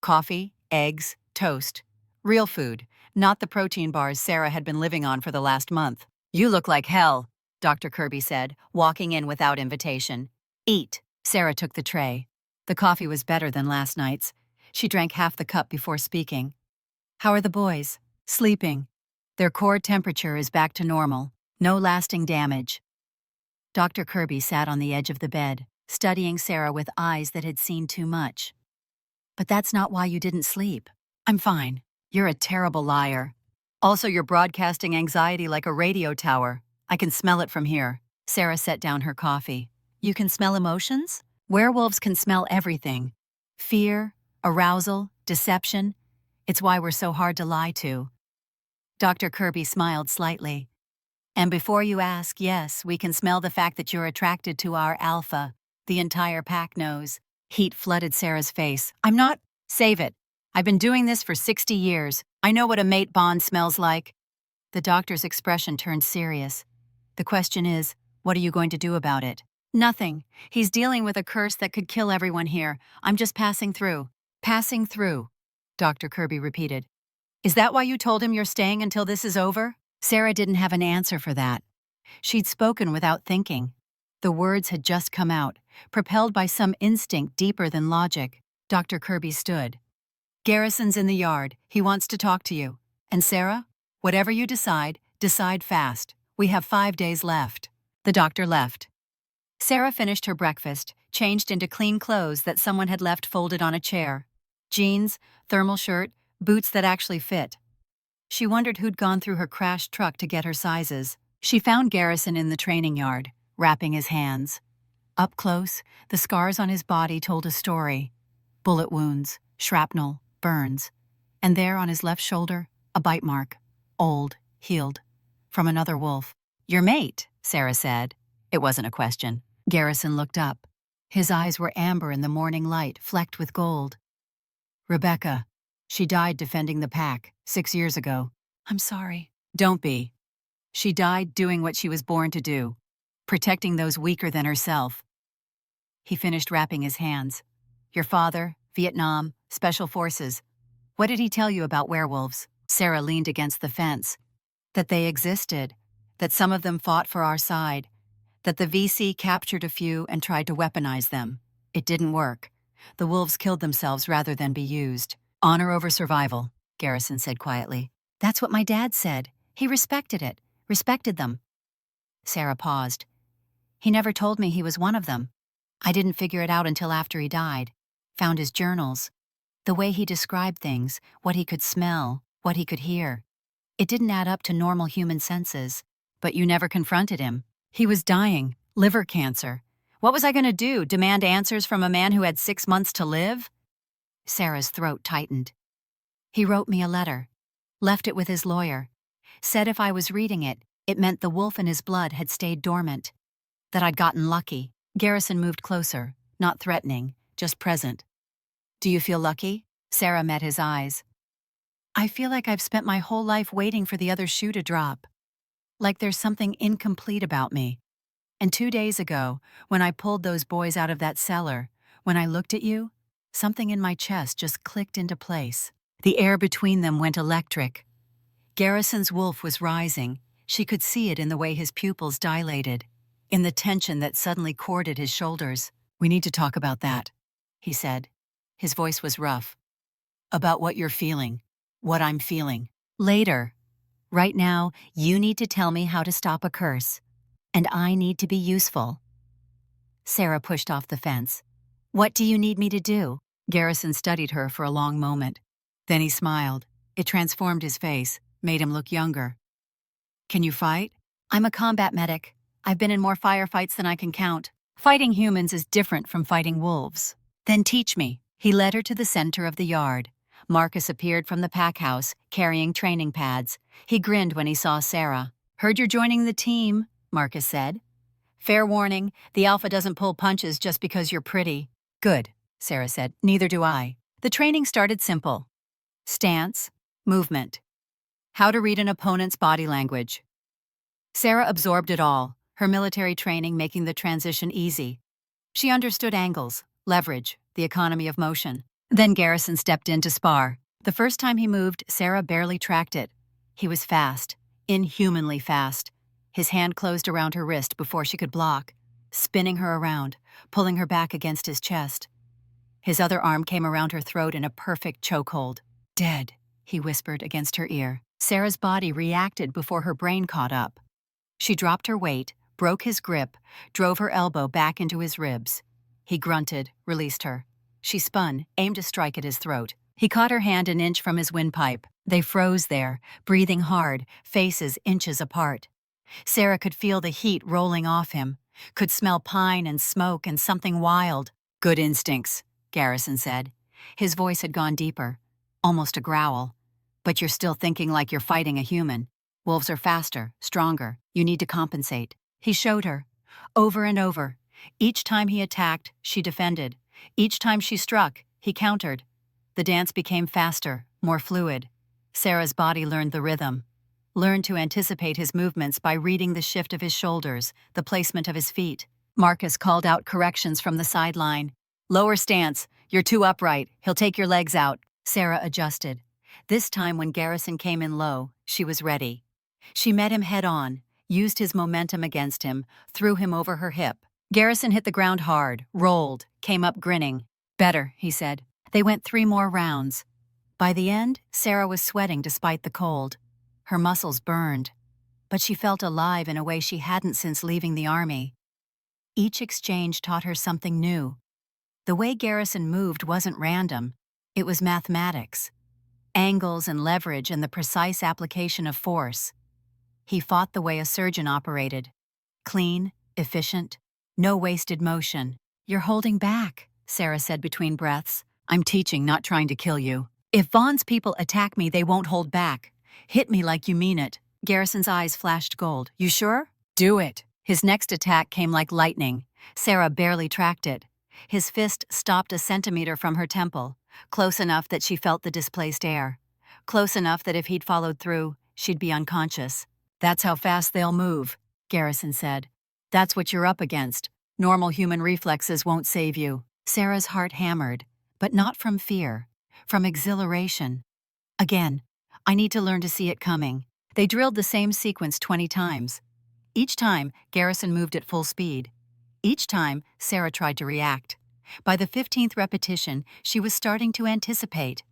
Coffee, eggs, toast. Real food, not the protein bars Sarah had been living on for the last month. You look like hell, Dr. Kirby said, walking in without invitation. Eat. Sarah took the tray. The coffee was better than last night's. She drank half the cup before speaking. How are the boys? Sleeping. Their core temperature is back to normal. No lasting damage. Dr. Kirby sat on the edge of the bed, studying Sarah with eyes that had seen too much. But that's not why you didn't sleep. I'm fine. You're a terrible liar. Also, you're broadcasting anxiety like a radio tower. I can smell it from here. Sarah set down her coffee. You can smell emotions? Werewolves can smell everything. Fear, arousal, deception. It's why we're so hard to lie to. Dr. Kirby smiled slightly. And before you ask, yes, we can smell the fact that you're attracted to our alpha. The entire pack knows. Heat flooded Sarah's face. I'm not. Save it. I've been doing this for 60 years. I know what a mate bond smells like. The doctor's expression turned serious. The question is, what are you going to do about it? Nothing. He's dealing with a curse that could kill everyone here. I'm just passing through. Passing through, Dr. Kirby repeated. Is that why you told him you're staying until this is over? Sarah didn't have an answer for that. She'd spoken without thinking. The words had just come out, propelled by some instinct deeper than logic. Dr. Kirby stood. Garrison's in the yard. He wants to talk to you. And Sarah, whatever you decide, decide fast. We have 5 days left. The doctor left. Sarah finished her breakfast, changed into clean clothes that someone had left folded on a chair. Jeans, thermal shirt, boots that actually fit. She wondered who'd gone through her crashed truck to get her sizes. She found Garrison in the training yard, wrapping his hands. Up close, the scars on his body told a story. Bullet wounds, shrapnel, burns. And there on his left shoulder, a bite mark. Old, healed. From another wolf. "Your mate," Sarah said. It wasn't a question. Garrison looked up. His eyes were amber in the morning light, flecked with gold. "Rebecca. She died defending the pack, 6 years ago." "I'm sorry." "Don't be. She died doing what she was born to do, protecting those weaker than herself." He finished wrapping his hands. "Your father, Vietnam, Special Forces. What did he tell you about werewolves?" Sarah leaned against the fence. "That they existed, that some of them fought for our side, that the VC captured a few and tried to weaponize them. It didn't work. The wolves killed themselves rather than be used. Honor over survival," Garrison said quietly. "That's what my dad said. He respected it, respected them." Sarah paused. "He never told me he was one of them. I didn't figure it out until after he died. Found his journals. The way he described things, what he could smell, what he could hear. It didn't add up to normal human senses." "But you never confronted him. He was dying, liver cancer. What was I going to do, demand answers from a man who had 6 months to live?" Sarah's throat tightened. "He wrote me a letter. Left it with his lawyer. Said if I was reading it, it meant the wolf in his blood had stayed dormant. That I'd gotten lucky." Garrison moved closer, not threatening, just present. "Do you feel lucky?" Sarah met his eyes. "I feel like I've spent my whole life waiting for the other shoe to drop. Like there's something incomplete about me. And 2 days ago, when I pulled those boys out of that cellar, when I looked at you, something in my chest just clicked into place. The air between them went electric. Garrison's wolf was rising. She could see it in the way his pupils dilated, in the tension that suddenly corded his shoulders. "We need to talk about that," he said. His voice was rough. "About what you're feeling, what I'm feeling." "Later. Right now, you need to tell me how to stop a curse. And I need to be useful." Sarah pushed off the fence. "What do you need me to do?" Garrison studied her for a long moment. Then he smiled. It transformed his face, made him look younger. "Can you fight?" "I'm a combat medic. I've been in more firefights than I can count. Fighting humans is different from fighting wolves." "Then teach me." He led her to the center of the yard. Marcus appeared from the pack house, carrying training pads. He grinned when he saw Sarah. "Heard you're joining the team," Marcus said. "Fair warning, the Alpha doesn't pull punches just because you're pretty." "Good," Sarah said. "Neither do I." The training started simple. Stance, movement. How to read an opponent's body language. Sarah absorbed it all, her military training making the transition easy. She understood angles, leverage, the economy of motion. Then Garrison stepped in to spar. The first time he moved, Sarah barely tracked it. He was fast, inhumanly fast. His hand closed around her wrist before she could block, spinning her around, pulling her back against his chest. His other arm came around her throat in a perfect chokehold. "Dead," he whispered against her ear. Sarah's body reacted before her brain caught up. She dropped her weight, broke his grip, drove her elbow back into his ribs. He grunted, released her. She spun, aimed a strike at his throat. He caught her hand an inch from his windpipe. They froze there, breathing hard, faces inches apart. Sarah could feel the heat rolling off him, could smell pine and smoke and something wild. "Good instincts," Garrison said. His voice had gone deeper, almost a growl. "But you're still thinking like you're fighting a human. Wolves are faster, stronger. You need to compensate." He showed her, over and over. Each time he attacked, she defended. Each time she struck, he countered. The dance became faster, more fluid. Sarah's body learned the rhythm, learned to anticipate his movements by reading the shift of his shoulders, the placement of his feet. Marcus called out corrections from the sideline. "Lower stance. You're too upright. He'll take your legs out." Sarah adjusted. This time when Garrison came in low, she was ready. She met him head-on, used his momentum against him, threw him over her hip. Garrison hit the ground hard, rolled, came up grinning. "Better," he said. They went 3 more rounds. By the end, Sarah was sweating despite the cold. Her muscles burned, but she felt alive in a way she hadn't since leaving the army. Each exchange taught her something new. The way Garrison moved wasn't random. It was mathematics. Angles and leverage and the precise application of force. He fought the way a surgeon operated. Clean, efficient, No wasted motion. You're holding back, Sarah said between breaths. I'm teaching, not trying to kill you. If Vaughn's people attack me, they won't hold back. Hit me like you mean it. Garrison's eyes flashed gold. You sure? Do it. His next attack came like lightning. Sarah barely tracked it. His fist stopped a centimeter from her temple, close enough that she felt the displaced air. Close enough that if he'd followed through, she'd be unconscious. That's how fast they'll move, Garrison said. That's what you're up against. Normal human reflexes won't save you. Sarah's heart hammered, but not from fear, from exhilaration. Again, I need to learn to see it coming. They drilled the same sequence 20 times. Each time, Garrison moved at full speed. Each time, Sarah tried to react. By the 15th repetition, she was starting to anticipate.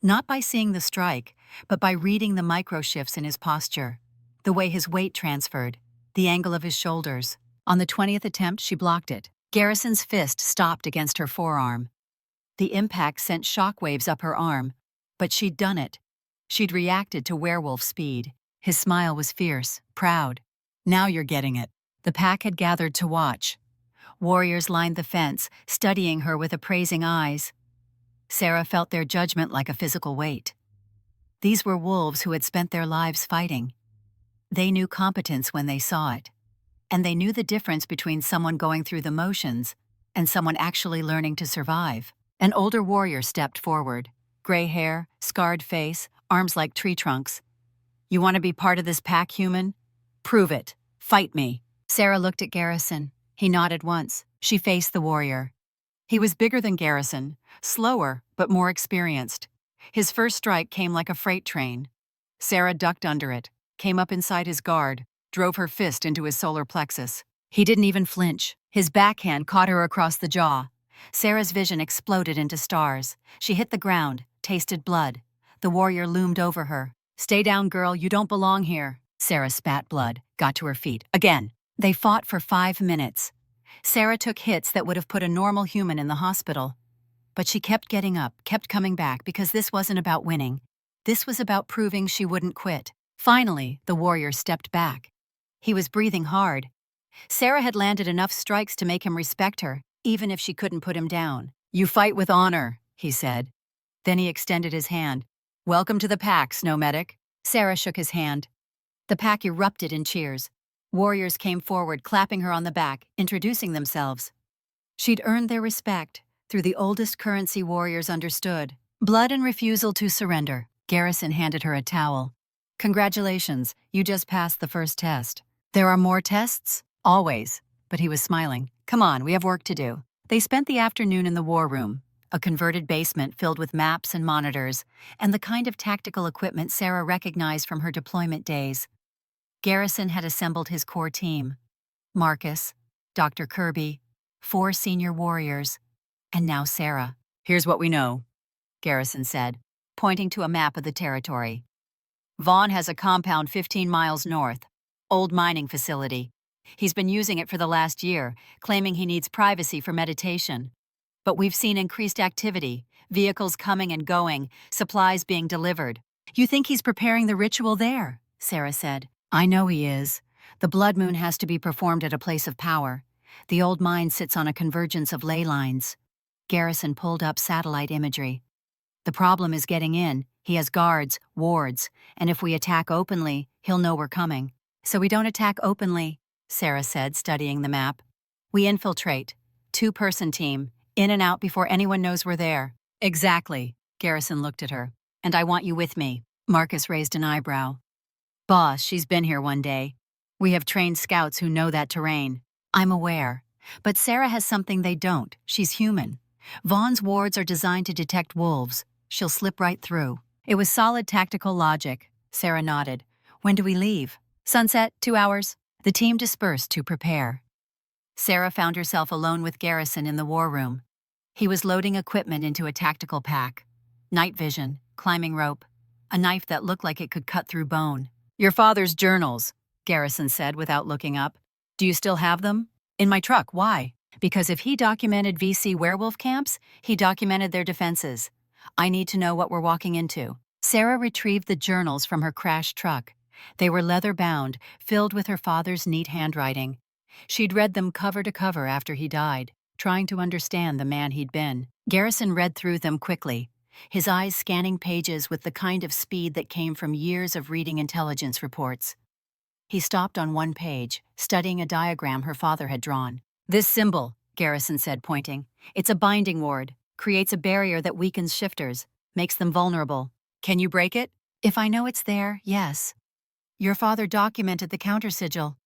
Not by seeing the strike, but by reading the micro-shifts in his posture. The way his weight transferred, the angle of his shoulders. On the 20th attempt, she blocked it. Garrison's fist stopped against her forearm. The impact sent shockwaves up her arm, but she'd done it. She'd reacted to werewolf speed. His smile was fierce, proud. Now you're getting it. The pack had gathered to watch. Warriors lined the fence, studying her with appraising eyes. Sarah felt their judgment like a physical weight. These were wolves who had spent their lives fighting. They knew competence when they saw it. And they knew the difference between someone going through the motions and someone actually learning to survive. An older warrior stepped forward. Gray hair, scarred face, arms like tree trunks. You want to be part of this pack, human? Prove it. Fight me. Sarah looked at Garrison. He nodded once. She faced the warrior. He was bigger than Garrison, slower but more experienced. His first strike came like a freight train. Sarah ducked under it, came up inside his guard, drove her fist into his solar plexus. He didn't even flinch. His backhand caught her across the jaw. Sarah's vision exploded into stars. She hit the ground, tasted blood. The warrior loomed over her. Stay down, girl, you don't belong here. Sarah spat blood, got to her feet. Again. They fought for 5 minutes. Sarah took hits that would have put a normal human in the hospital. But she kept getting up, kept coming back, because this wasn't about winning. This was about proving she wouldn't quit. Finally, the warrior stepped back. He was breathing hard. Sarah had landed enough strikes to make him respect her, even if she couldn't put him down. You fight with honor, he said. Then he extended his hand. Welcome to the pack, Snow Medic. Sarah shook his hand. The pack erupted in cheers. Warriors came forward, clapping her on the back, introducing themselves. She'd earned their respect. Through the oldest currency warriors understood. Blood and refusal to surrender. Garrison handed her a towel. Congratulations, you just passed the first test. There are more tests? Always. But he was smiling. Come on, we have work to do. They spent the afternoon in the war room, a converted basement filled with maps and monitors, and the kind of tactical equipment Sarah recognized from her deployment days. Garrison had assembled his core team. Marcus, Dr. Kirby, 4 senior warriors, and now Sarah. Here's what we know, Garrison said, pointing to a map of the territory. Vaughn has a compound 15 miles north, old mining facility. He's been using it for the last year, claiming he needs privacy for meditation. But we've seen increased activity, vehicles coming and going, supplies being delivered. You think he's preparing the ritual there? Sarah said. I know he is. The blood moon has to be performed at a place of power. The old mine sits on a convergence of ley lines. Garrison pulled up satellite imagery. The problem is getting in. He has guards, wards, and if we attack openly, he'll know we're coming. So we don't attack openly, Sarah said, studying the map. We infiltrate. 2-person team, in and out before anyone knows we're there. Exactly, Garrison looked at her. And I want you with me. Marcus raised an eyebrow. Boss, she's been here one day. We have trained scouts who know that terrain. I'm aware. But Sarah has something they don't. She's human. Vaughn's wards are designed to detect wolves. She'll slip right through. It was solid tactical logic. Sarah nodded. When do we leave? Sunset, 2 hours. The team dispersed to prepare. Sarah found herself alone with Garrison in the war room. He was loading equipment into a tactical pack. Night vision, climbing rope, a knife that looked like it could cut through bone. Your father's journals, Garrison said without looking up. Do you still have them? In my truck, why? Because if he documented VC werewolf camps, he documented their defenses. I need to know what we're walking into. Sarah retrieved the journals from her crashed truck. They were leather-bound, filled with her father's neat handwriting. She'd read them cover to cover after he died, trying to understand the man he'd been. Garrison read through them quickly, his eyes scanning pages with the kind of speed that came from years of reading intelligence reports. He stopped on one page, studying a diagram her father had drawn. "This symbol," Garrison said, pointing. "It's a binding ward, creates a barrier that weakens shifters, makes them vulnerable. Can you break it?" "If I know it's there, yes. Your father documented the countersigil."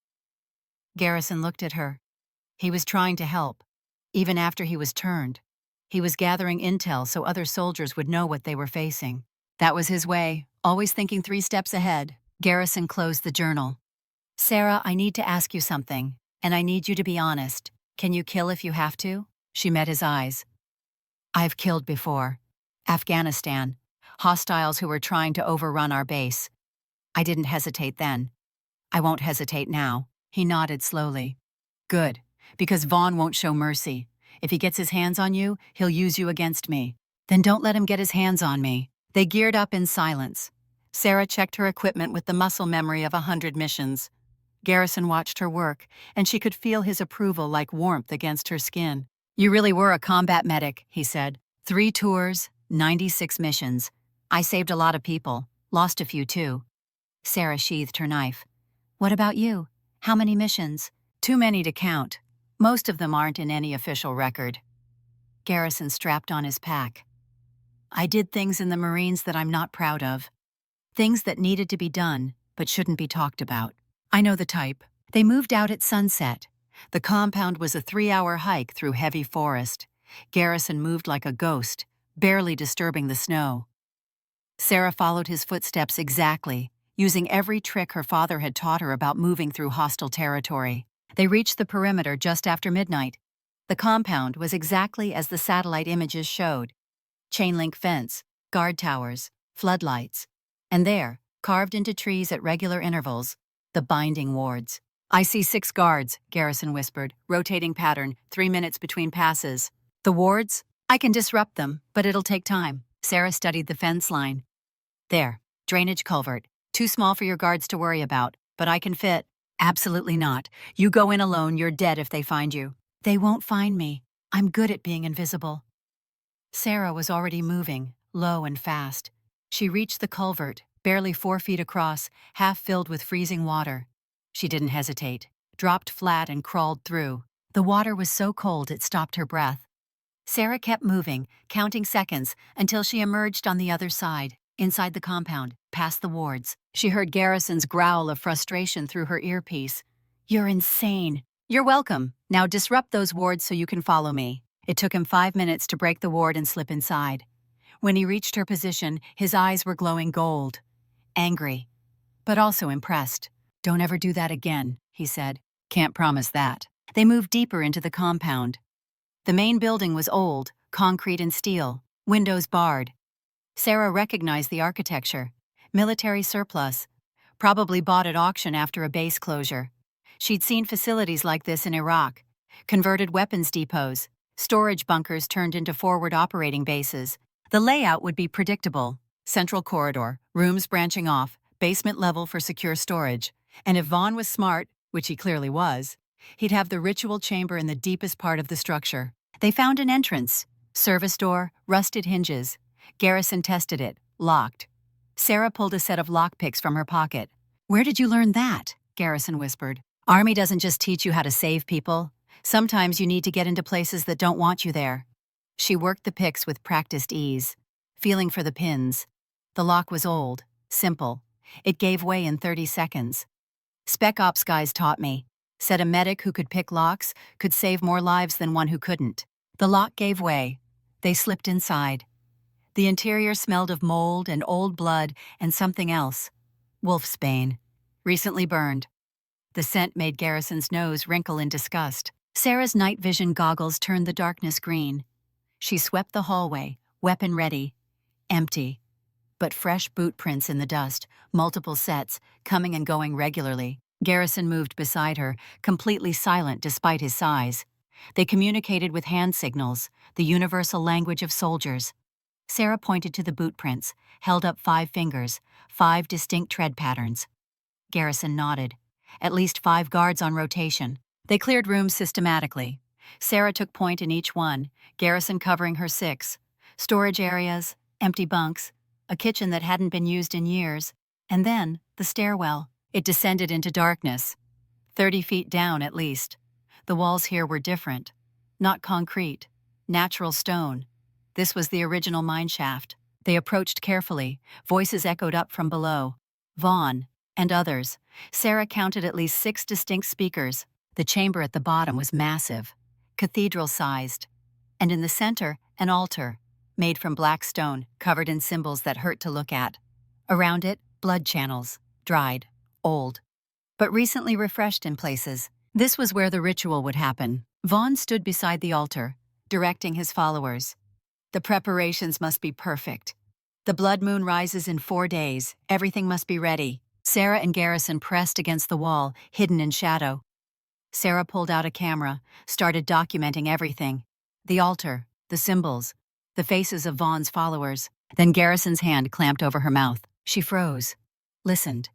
Garrison looked at her. He was trying to help. Even after he was turned, he was gathering intel so other soldiers would know what they were facing. That was his way, always thinking 3 steps ahead. Garrison closed the journal. "Sarah, I need to ask you something, and I need you to be honest. Can you kill if you have to?" She met his eyes. "I've killed before. Afghanistan. Hostiles who were trying to overrun our base. I didn't hesitate then. I won't hesitate now." He nodded slowly. "Good, because Vaughn won't show mercy. If he gets his hands on you, he'll use you against me." "Then don't let him get his hands on me." They geared up in silence. Sarah checked her equipment with the muscle memory of 100 missions. Garrison watched her work, and she could feel his approval like warmth against her skin. "You really were a combat medic," he said. 3 tours, 96 missions. I saved a lot of people, lost a few too." Sarah sheathed her knife. "What about you? How many missions?" "Too many to count. Most of them aren't in any official record." Garrison strapped on his pack. "I did things in the Marines that I'm not proud of. Things that needed to be done, but shouldn't be talked about. I know the type." They moved out at sunset. The compound was a 3-hour hike through heavy forest. Garrison moved like a ghost, barely disturbing the snow. Sarah followed his footsteps exactly, using every trick her father had taught her about moving through hostile territory. They reached the perimeter just after midnight. The compound was exactly as the satellite images showed. Chain-link fence, guard towers, floodlights. And there, carved into trees at regular intervals, the binding wards. "I see 6 guards," Garrison whispered, "rotating pattern, 3 minutes between passes." "The wards? I can disrupt them, but it'll take time." Sarah studied the fence line. "There, drainage culvert. Too small for your guards to worry about, but I can fit." "Absolutely not. You go in alone, you're dead if they find you." "They won't find me. I'm good at being invisible." Sarah was already moving, low and fast. She reached the culvert, barely 4 feet across, half filled with freezing water. She didn't hesitate, dropped flat and crawled through. The water was so cold it stopped her breath. Sarah kept moving, counting seconds, until she emerged on the other side, inside the compound, past the wards. She heard Garrison's growl of frustration through her earpiece. "You're insane." "You're welcome. Now disrupt those wards so you can follow me." It took him 5 minutes to break the ward and slip inside. When he reached her position, his eyes were glowing gold. Angry, but also impressed. "Don't ever do that again," he said. "Can't promise that." They moved deeper into the compound. The main building was old, concrete and steel, windows barred. Sarah recognized the architecture. Military surplus. Probably bought at auction after a base closure. She'd seen facilities like this in Iraq. Converted weapons depots. Storage bunkers turned into forward operating bases. The layout would be predictable. Central corridor, rooms branching off, basement level for secure storage. And if Vaughn was smart, which he clearly was, he'd have the ritual chamber in the deepest part of the structure. They found an entrance. Service door, rusted hinges. Garrison tested it, locked. Sarah pulled a set of lockpicks from her pocket. "Where did you learn that?" Garrison whispered. "Army doesn't just teach you how to save people. Sometimes you need to get into places that don't want you there." She worked the picks with practiced ease, feeling for the pins. The lock was old, simple. It gave way in 30 seconds. "Spec Ops guys taught me," said a medic who could pick locks, could save more lives than one who couldn't. The lock gave way. They slipped inside. The interior smelled of mold and old blood and something else. Wolfsbane. Recently burned. The scent made Garrison's nose wrinkle in disgust. Sarah's night vision goggles turned the darkness green. She swept the hallway, weapon ready. Empty. But fresh boot prints in the dust, multiple sets, coming and going regularly. Garrison moved beside her, completely silent despite his size. They communicated with hand signals, the universal language of soldiers. Sarah pointed to the boot prints, held up 5 fingers, 5 distinct tread patterns. Garrison nodded. At least 5 guards on rotation. They cleared rooms systematically. Sarah took point in each one, Garrison covering her 6. Storage areas, empty bunks, a kitchen that hadn't been used in years, and then the stairwell. It descended into darkness, 30 feet down at least. The walls here were different. Not concrete, natural stone. This was the original mine shaft. They approached carefully. Voices echoed up from below. Vaughn, and others. Sarah counted at least 6 distinct speakers. The chamber at the bottom was massive, cathedral-sized. And in the center, an altar, made from black stone, covered in symbols that hurt to look at. Around it, blood channels, dried, old, but recently refreshed in places. This was where the ritual would happen. Vaughn stood beside the altar, directing his followers. The preparations must be perfect. The blood moon rises in 4 days. Everything must be ready. Sarah and Garrison pressed against the wall, hidden in shadow. Sarah pulled out a camera, started documenting everything. The altar, the symbols, the faces of Vaughn's followers. Then Garrison's hand clamped over her mouth. She froze, listened.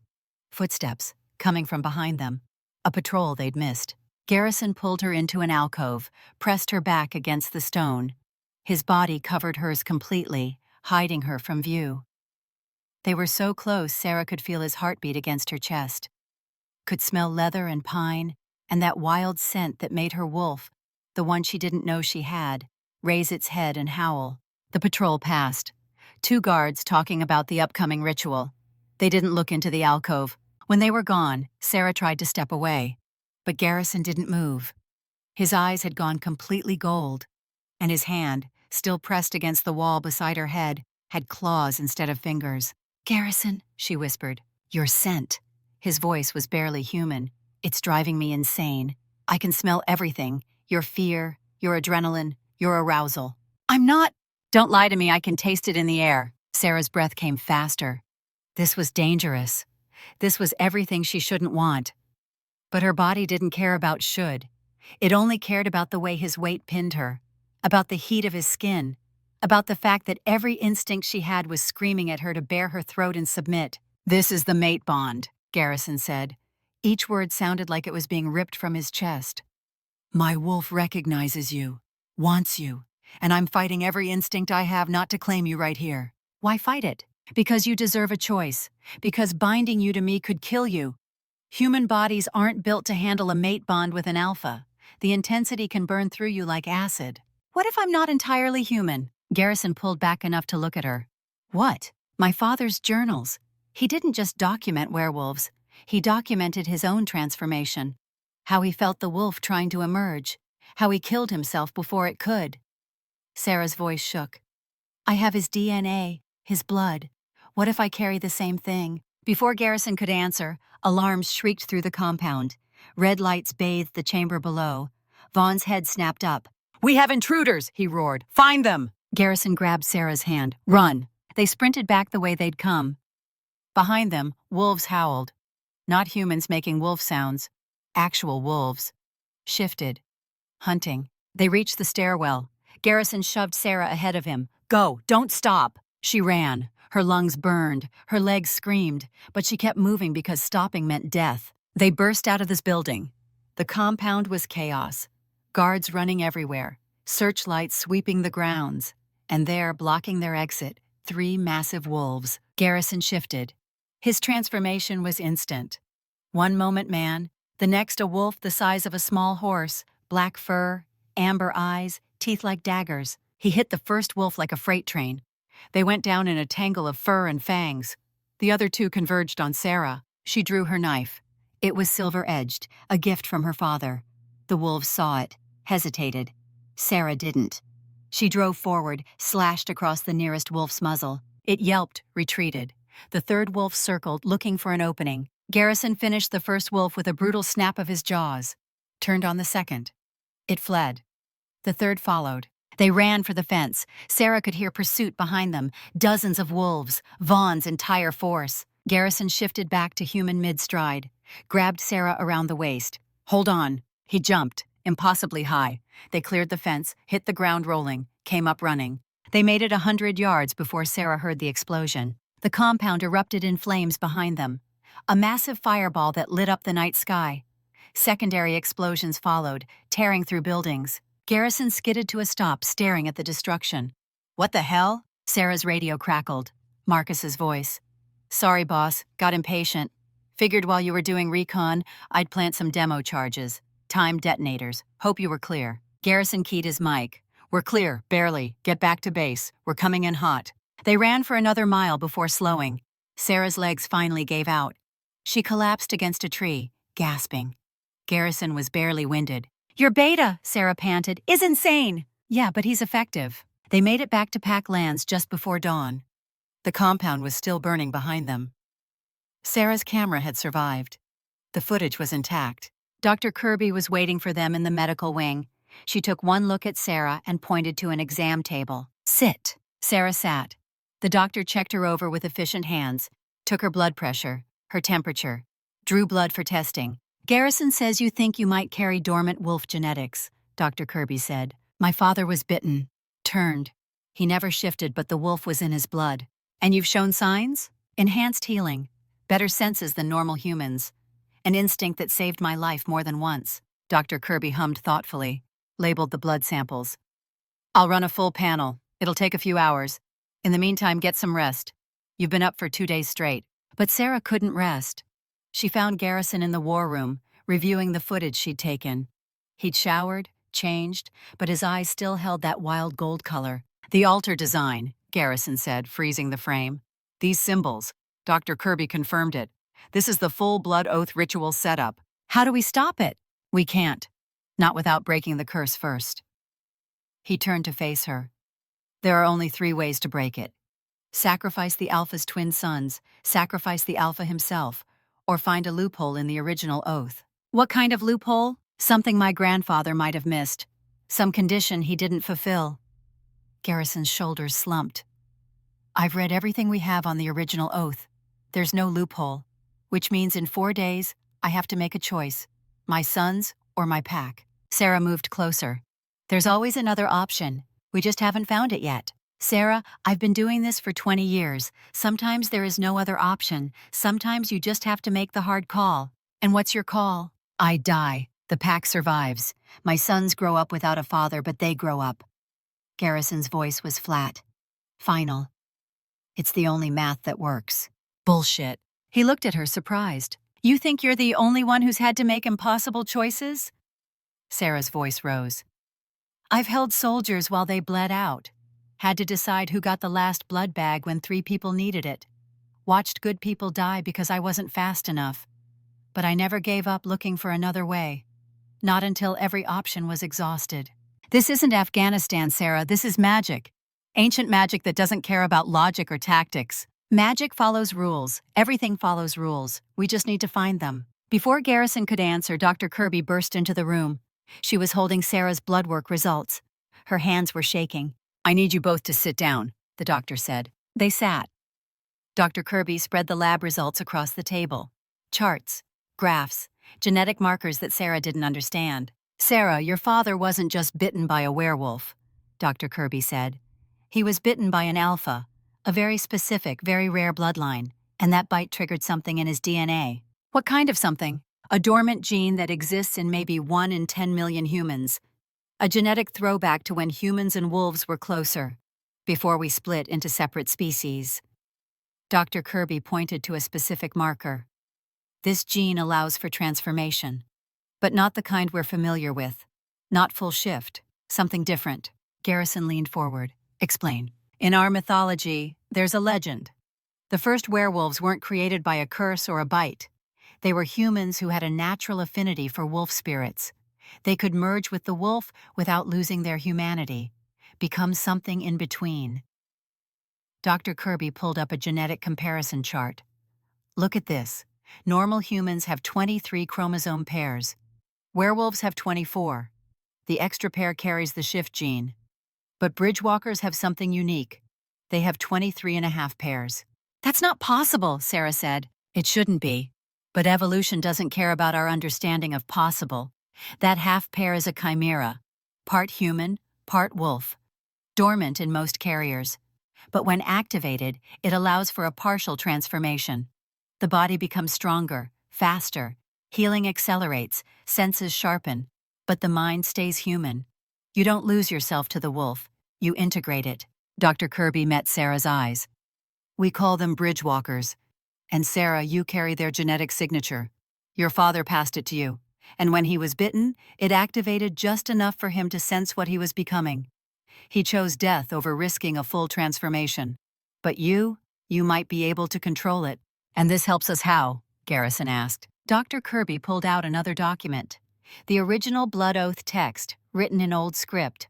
Footsteps, coming from behind them. A patrol they'd missed. Garrison pulled her into an alcove, pressed her back against the stone. His body covered hers completely, hiding her from view. They were so close Sarah could feel his heartbeat against her chest. Could smell leather and pine, and that wild scent that made her wolf, the one she didn't know she had, raise its head and howl. The patrol passed. 2 guards talking about the upcoming ritual. They didn't look into the alcove. When they were gone, Sarah tried to step away. But Garrison didn't move. His eyes had gone completely gold, and his hand, still pressed against the wall beside her head, had claws instead of fingers. "Garrison," she whispered, "your scent." His voice was barely human. "It's driving me insane. I can smell everything. Your fear, your adrenaline, your arousal." "I'm not—" "Don't lie to me, I can taste it in the air." Sarah's breath came faster. This was dangerous. This was everything she shouldn't want. But her body didn't care about should. It only cared about the way his weight pinned her, about the heat of his skin, about the fact that every instinct she had was screaming at her to bare her throat and submit. "This is the mate bond," Garrison said. Each word sounded like it was being ripped from his chest. "My wolf recognizes you, wants you, and I'm fighting every instinct I have not to claim you right here." "Why fight it?" "Because you deserve a choice. Because binding you to me could kill you. Human bodies aren't built to handle a mate bond with an alpha. The intensity can burn through you like acid." "What if I'm not entirely human?" Garrison pulled back enough to look at her. "What?" "My father's journals. He didn't just document werewolves. He documented his own transformation. How he felt the wolf trying to emerge. How he killed himself before it could." Sarah's voice shook. "I have his DNA, his blood. What if I carry the same thing?" Before Garrison could answer, alarms shrieked through the compound. Red lights bathed the chamber below. Vaughn's head snapped up. "We have intruders!" he roared. "Find them!" Garrison grabbed Sarah's hand. "Run!" They sprinted back the way they'd come. Behind them, wolves howled. Not humans making wolf sounds. Actual wolves. Shifted. Hunting. They reached the stairwell. Garrison shoved Sarah ahead of him. "Go! Don't stop!" She ran. Her lungs burned. Her legs screamed. But she kept moving because stopping meant death. They burst out of this building. The compound was chaos. Guards running everywhere. Searchlights sweeping the grounds. And there, blocking their exit, 3 massive wolves. Garrison shifted. His transformation was instant. One moment man, the next a wolf the size of a small horse, black fur, amber eyes, teeth like daggers. He hit the first wolf like a freight train. They went down in a tangle of fur and fangs. The other 2 converged on Sarah. She drew her knife. It was silver-edged, a gift from her father. The wolves saw it, hesitated. Sarah didn't. She drove forward, slashed across the nearest wolf's muzzle. It yelped, retreated. The 3rd wolf circled, looking for an opening. Garrison finished the first wolf with a brutal snap of his jaws. Turned on the 2nd. It fled. The 3rd followed. They ran for the fence. Sarah could hear pursuit behind them. Dozens of wolves, Vaughn's entire force. Garrison shifted back to human mid-stride. Grabbed Sarah around the waist. "Hold on." He jumped, impossibly high. They cleared the fence, hit the ground rolling, came up running. They made it 100 yards before Sarah heard the explosion. The compound erupted in flames behind them. A massive fireball that lit up the night sky. Secondary explosions followed, tearing through buildings. Garrison skidded to a stop, staring at the destruction. "What the hell?" Sarah's radio crackled. Marcus's voice. "Sorry, boss. Got impatient. Figured while you were doing recon, I'd plant some demo charges. Timed detonators. Hope you were clear." Garrison keyed his mic. "We're clear, barely. Get back to base. We're coming in hot." They ran for another mile before slowing. Sarah's legs finally gave out. She collapsed against a tree, gasping. Garrison was barely winded. "Your beta," Sarah panted, "is insane." "Yeah, but he's effective." They made it back to Pack Lands just before dawn. The compound was still burning behind them. Sarah's camera had survived. The footage was intact. Dr. Kirby was waiting for them in the medical wing. She took one look at Sarah and pointed to an exam table. "Sit." Sarah sat. The doctor checked her over with efficient hands, took her blood pressure, her temperature, drew blood for testing. "Garrison says you think you might carry dormant wolf genetics," Dr. Kirby said. "My father was bitten, turned. He never shifted, but the wolf was in his blood. And you've shown signs? Enhanced healing, better senses than normal humans. An instinct that saved my life more than once." Dr. Kirby hummed thoughtfully, labeled the blood samples. "I'll run a full panel. It'll take a few hours. In the meantime, get some rest. You've been up for 2 days straight." But Sarah couldn't rest. She found Garrison in the war room, reviewing the footage she'd taken. He'd showered, changed, but his eyes still held that wild gold color. "The altar design," Garrison said, freezing the frame. "These symbols. Dr. Kirby confirmed it. This is the full blood oath ritual setup. How do we stop it?" "We can't. Not without breaking the curse first." He turned to face her. "There are only 3 ways to break it. Sacrifice the Alpha's twin sons, sacrifice the Alpha himself, or find a loophole in the original oath." "What kind of loophole?" "Something my grandfather might have missed. Some condition he didn't fulfill." Garrison's shoulders slumped. "I've read everything we have on the original oath. There's no loophole, which means in 4 days, I have to make a choice. My sons or my pack." Sarah moved closer. "There's always another option. We just haven't found it yet. Sarah, I've been doing this for 20 years. Sometimes there is no other option. Sometimes you just have to make the hard call." "And what's your call?" "I die. The pack survives. My sons grow up without a father, but they grow up." Garrison's voice was flat, final. "It's the only math that works." "Bullshit." He looked at her, surprised. "You think you're the only one who's had to make impossible choices?" Sarah's voice rose. "I've held soldiers while they bled out. Had to decide who got the last blood bag when 3 people needed it. Watched good people die because I wasn't fast enough. But I never gave up looking for another way. Not until every option was exhausted." "This isn't Afghanistan, Sarah. This is magic. Ancient magic that doesn't care about logic or tactics. Magic follows rules. Everything follows rules. We just need to find them." Before Garrison could answer, Dr. Kirby burst into the room. She was holding Sarah's blood work results. Her hands were shaking. "I need you both to sit down," the doctor said. They sat. Dr. Kirby spread the lab results across the table. Charts, graphs, genetic markers that Sarah didn't understand. "Sarah, your father wasn't just bitten by a werewolf," Dr. Kirby said. "He was bitten by an alpha, a very specific, very rare bloodline, and that bite triggered something in his DNA." "What kind of something?" "A dormant gene that exists in maybe 1 in 10 million humans. A genetic throwback to when humans and wolves were closer, before we split into separate species." Dr. Kirby pointed to a specific marker. "This gene allows for transformation, but not the kind we're familiar with. Not full shift, something different." Garrison leaned forward. "Explain." "In our mythology, there's a legend. The first werewolves weren't created by a curse or a bite. They were humans who had a natural affinity for wolf spirits. They could merge with the wolf without losing their humanity, become something in between." Dr. Kirby pulled up a genetic comparison chart. "Look at this. Normal humans have 23 chromosome pairs. Werewolves have 24. The extra pair carries the shift gene. But bridgewalkers have something unique. They have 23.5 pairs." "That's not possible," Sarah said. "It shouldn't be. But evolution doesn't care about our understanding of possible. That half pair is a chimera, part human, part wolf, dormant in most carriers. But when activated, it allows for a partial transformation. The body becomes stronger, faster, Healing accelerates, senses sharpen, but the mind stays human. You don't lose yourself to the wolf, you integrate it. Dr. Kirby met Sarah's eyes. We call them bridge walkers. And Sarah, you carry their genetic signature. Your father passed it to you. And when he was bitten, it activated just enough for him to sense what he was becoming. He chose death over risking a full transformation. But you might be able to control it. And this helps us how? Garrison asked. Dr. Kirby pulled out another document. The original blood oath text, written in old script.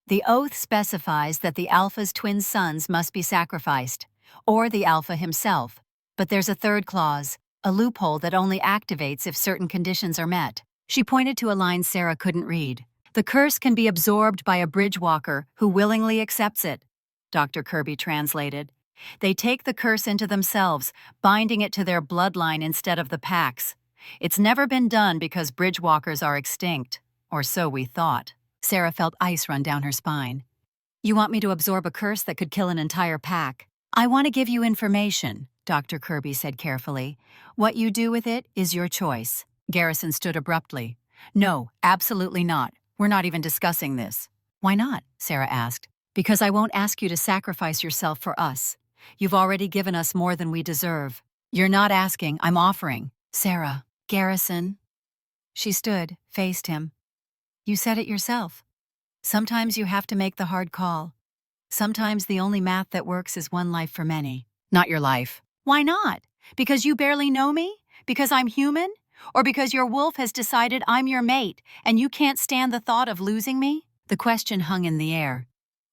The oath specifies that the Alpha's twin sons must be sacrificed, or the Alpha himself. But there's a third clause, a loophole that only activates if certain conditions are met. She pointed to a line Sarah couldn't read. The curse can be absorbed by a bridge walker who willingly accepts it. Dr. Kirby translated. They take the curse into themselves, binding it to their bloodline instead of the pack's. It's never been done because bridge walkers are extinct, or so we thought. Sarah felt ice run down her spine. You want me to absorb a curse that could kill an entire pack? I want to give you information, Dr. Kirby said carefully. What you do with it is your choice. Garrison stood abruptly. No, absolutely not. We're not even discussing this. Why not? Sarah asked. Because I won't ask you to sacrifice yourself for us. You've already given us more than we deserve. You're not asking, I'm offering. Sarah. Garrison. She stood, faced him. You said it yourself. Sometimes you have to make the hard call. Sometimes the only math that works is one life for many. Not your life. Why not? Because you barely know me? Because I'm human? Or because your wolf has decided I'm your mate and you can't stand the thought of losing me? The question hung in the air.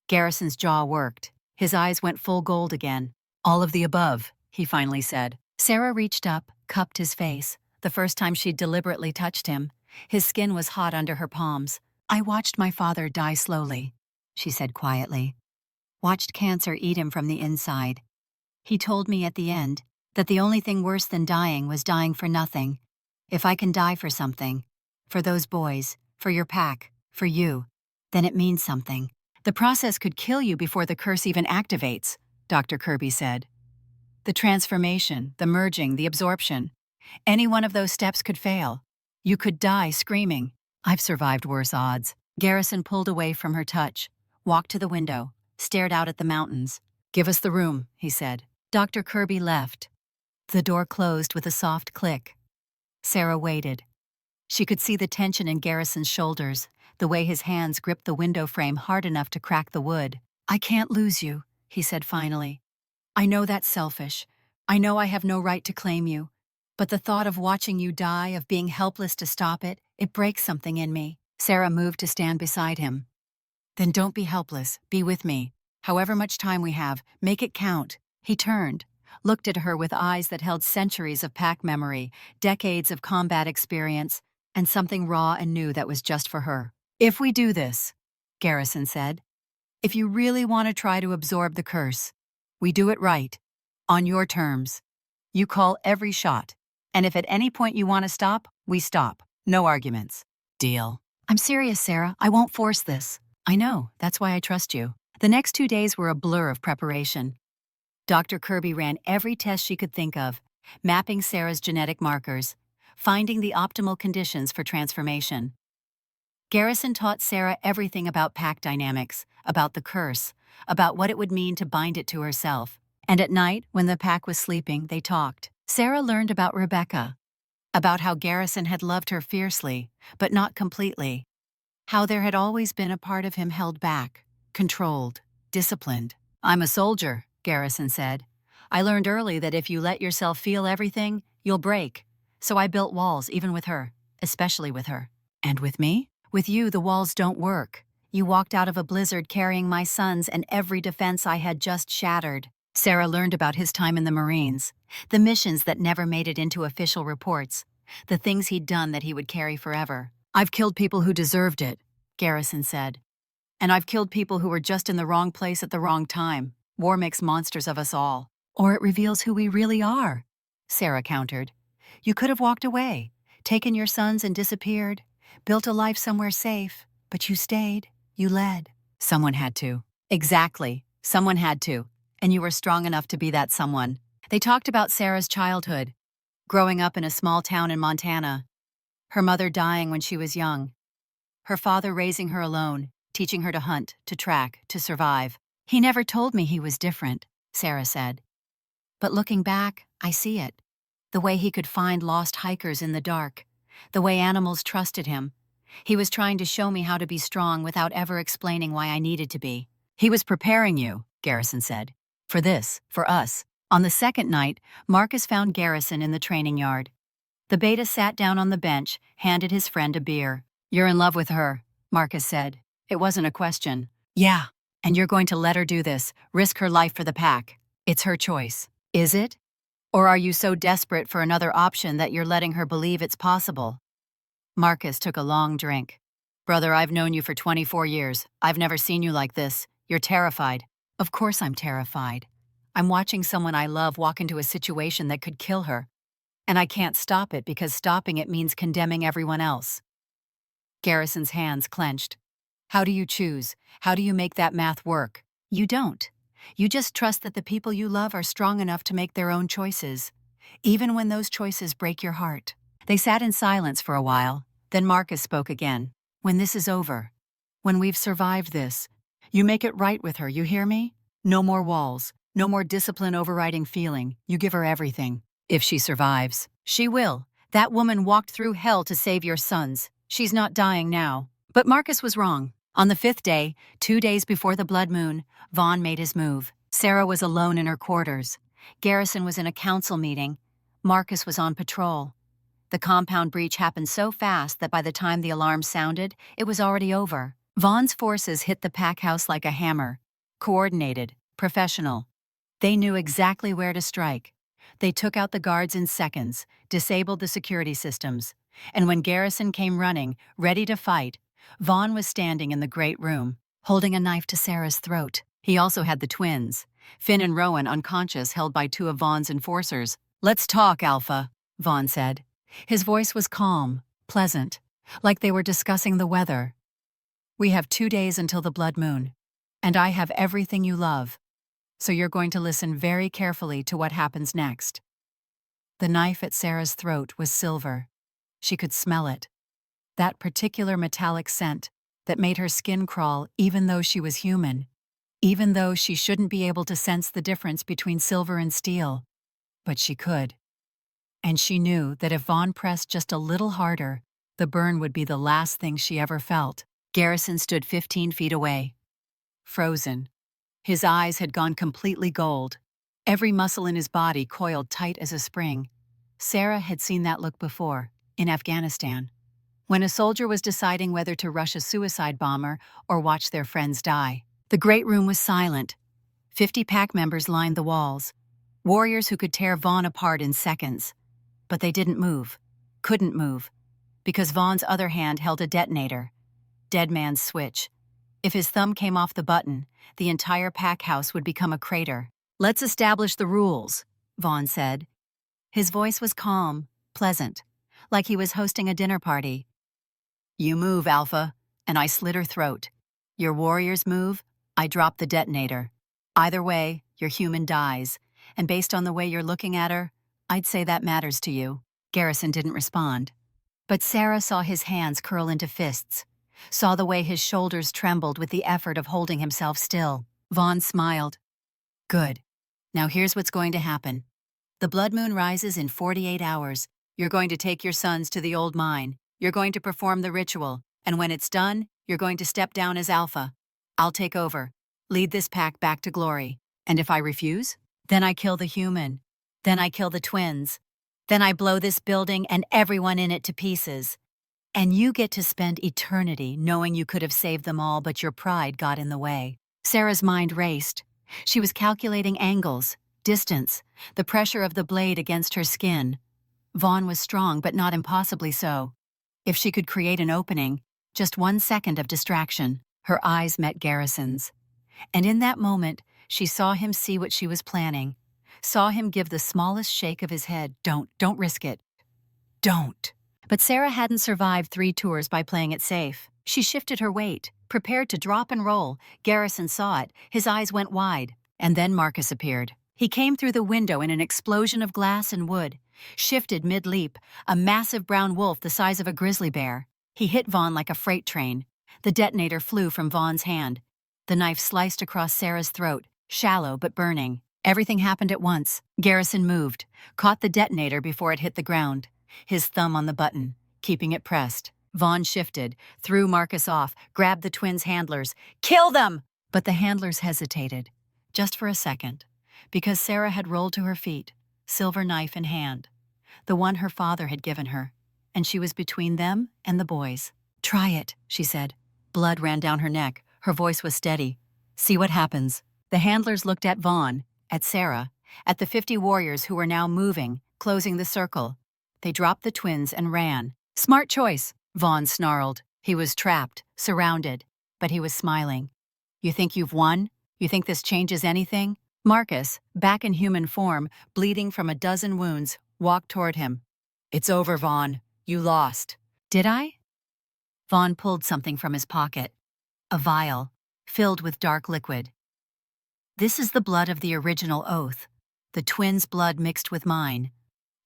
Garrison's jaw worked. His eyes went full gold again. All of the above, he finally said. Sarah reached up, cupped his face. The first time she'd deliberately touched him. His skin was hot under her palms. I watched my father die slowly, she said quietly. Watched cancer eat him from the inside. He told me at the end that the only thing worse than dying was dying for nothing. If I can die for something, for those boys, for your pack, for you, then it means something. The process could kill you before the curse even activates, Dr. Kirby said. The transformation, the merging, the absorption. Any one of those steps could fail. You could die screaming. I've survived worse odds. Garrison pulled away from her touch, walked to the window, stared out at the mountains. Give us the room, he said. Dr. Kirby left. The door closed with a soft click. Sarah waited. She could see the tension in Garrison's shoulders, the way his hands gripped the window frame hard enough to crack the wood. I can't lose you, he said finally. I know that's selfish. I know I have no right to claim you. But the thought of watching you die, of being helpless to stop it, it breaks something in me. Sarah moved to stand beside him. Then don't be helpless. Be with me. However much time we have, make it count. He turned, looked at her with eyes that held centuries of pack memory, decades of combat experience, and something raw and new that was just for her. If we do this, Garrison said, if you really want to try to absorb the curse, we do it right, on your terms. You call every shot. And if at any point you want to stop, we stop. No arguments. Deal. I'm serious, Sarah. I won't force this. I know. That's why I trust you. The next 2 days were a blur of preparation. Dr. Kirby ran every test she could think of, mapping Sarah's genetic markers, finding the optimal conditions for transformation. Garrison taught Sarah everything about pack dynamics, about the curse, about what it would mean to bind it to herself. And at night, when the pack was sleeping, they talked. Sarah learned about Rebecca, about how Garrison had loved her fiercely, but not completely, how there had always been a part of him held back, controlled, disciplined. I'm a soldier, Garrison said. I learned early that if you let yourself feel everything, you'll break. So I built walls even with her, especially with her. And with me? With you, the walls don't work. You walked out of a blizzard carrying my sons and every defense I had just shattered. Sarah learned about his time in the Marines, the missions that never made it into official reports, the things he'd done that he would carry forever. I've killed people who deserved it, Garrison said. And I've killed people who were just in the wrong place at the wrong time. War makes monsters of us all. Or it reveals who we really are, Sarah countered. You could have walked away, taken your sons and disappeared, built a life somewhere safe, but you stayed, you led. Someone had to. Exactly, someone had to. And you were strong enough to be that someone. They talked about Sarah's childhood. growing up in a small town in Montana, her mother dying when she was young, her father raising her alone, teaching her to hunt, to track, to survive. He never told me he was different, Sarah said. But looking back, I see it. The way he could find lost hikers in the dark, the way animals trusted him. He was trying to show me how to be strong without ever explaining why I needed to be. He was preparing you, Garrison said. For this, for us. On the second night, Marcus found Garrison in the training yard. The beta sat down on the bench, handed his friend a beer. You're in love with her, Marcus said. It wasn't a question. Yeah. And you're going to let her do this, risk her life for the pack. It's her choice. Is it? Or are you so desperate for another option that you're letting her believe it's possible? Marcus took a long drink. Brother, I've known you for 24 years. I've never seen you like this. You're terrified. Of course I'm terrified. I'm watching someone I love walk into a situation that could kill her. And I can't stop it because stopping it means condemning everyone else. Garrison's hands clenched. How do you choose? How do you make that math work? You don't. You just trust that the people you love are strong enough to make their own choices, even when those choices break your heart. They sat in silence for a while, then Marcus spoke again. When this is over, when we've survived this, you make it right with her, you hear me? No more walls, no more discipline overriding feeling. You give her everything. If she survives, she will. That woman walked through hell to save your sons. She's not dying now. But Marcus was wrong. On the 5th day, 2 days before the blood moon, Vaughn made his move. Sarah was alone in her quarters. Garrison was in a council meeting. Marcus was on patrol. The compound breach happened so fast that by the time the alarm sounded, it was already over. Vaughn's forces hit the pack house like a hammer. Coordinated, professional. They knew exactly where to strike. They took out the guards in seconds, disabled the security systems. And when Garrison came running, ready to fight, Vaughn was standing in the great room, holding a knife to Sarah's throat. He also had the twins, Finn and Rowan, unconscious, held by 2 of Vaughn's enforcers. Let's talk, Alpha, Vaughn said. His voice was calm, pleasant, like they were discussing the weather. We have 2 days until the blood moon, and I have everything you love, so you're going to listen very carefully to what happens next. The knife at Sarah's throat was silver. She could smell it. That particular metallic scent that made her skin crawl even though she was human, even though she shouldn't be able to sense the difference between silver and steel. But she could. And she knew that if Vaughn pressed just a little harder, the burn would be the last thing she ever felt. Garrison stood 15 feet away, frozen. His eyes had gone completely gold. Every muscle in his body coiled tight as a spring. Sarah had seen that look before, in Afghanistan, when a soldier was deciding whether to rush a suicide bomber or watch their friends die. The great room was silent. 50 pack members lined the walls, warriors who could tear Vaughn apart in seconds. But they didn't move, couldn't move, because Vaughn's other hand held a detonator. Dead man's switch. If his thumb came off the button, the entire pack house would become a crater. Let's establish the rules, Vaughn said. His voice was calm, pleasant, like he was hosting a dinner party. You move, Alpha, and I slit her throat. Your warriors move, I drop the detonator. Either way, your human dies, and based on the way you're looking at her, I'd say that matters to you. Garrison didn't respond. But Sarah saw his hands curl into fists, saw the way his shoulders trembled with the effort of holding himself still. Vaughn smiled. Good. Now here's what's going to happen. The blood moon rises in 48 hours. You're going to take your sons to the old mine. You're going to perform the ritual, and when it's done, you're going to step down as Alpha. I'll take over, lead this pack back to glory. And if I refuse, then I kill the human. Then I kill the twins. Then I blow this building and everyone in it to pieces. And you get to spend eternity knowing you could have saved them all, but your pride got in the way. Sarah's mind raced. She was calculating angles, distance, the pressure of the blade against her skin. Vaughn was strong, but not impossibly so. If she could create an opening, just 1 second of distraction, her eyes met Garrison's. And in that moment, she saw him see what she was planning, saw him give the smallest shake of his head. Don't risk it. Don't. But Sarah hadn't survived 3 tours by playing it safe. She shifted her weight, prepared to drop and roll. Garrison saw it. His eyes went wide. And then Marcus appeared. He came through the window in an explosion of glass and wood, Shifted mid-leap, a massive brown wolf the size of a grizzly bear. He hit Vaughn like a freight train. The detonator flew from Vaughn's hand. The knife sliced across Sarah's throat, shallow but burning. Everything happened at once. Garrison moved, caught the detonator before it hit the ground. His thumb on the button, keeping it pressed. Vaughn shifted, threw Marcus off, grabbed the twins' handlers. "Kill them!" But the handlers hesitated, just for a second, because Sarah had rolled to her feet, silver knife in hand, the one her father had given her, and she was between them and the boys. "Try it," she said. Blood ran down her neck. Her voice was steady. "See what happens." The handlers looked at Vaughn, at Sarah, at the 50 warriors who were now moving, closing the circle. They dropped the twins and ran. "Smart choice," Vaughn snarled. He was trapped, surrounded, but he was smiling. "You think you've won? You think this changes anything?" Marcus, back in human form, bleeding from a dozen wounds, walked toward him. "It's over, Vaughn. You lost." "Did I?" Vaughn pulled something from his pocket. A vial, filled with dark liquid. "This is the blood of the original oath. The twins' blood mixed with mine.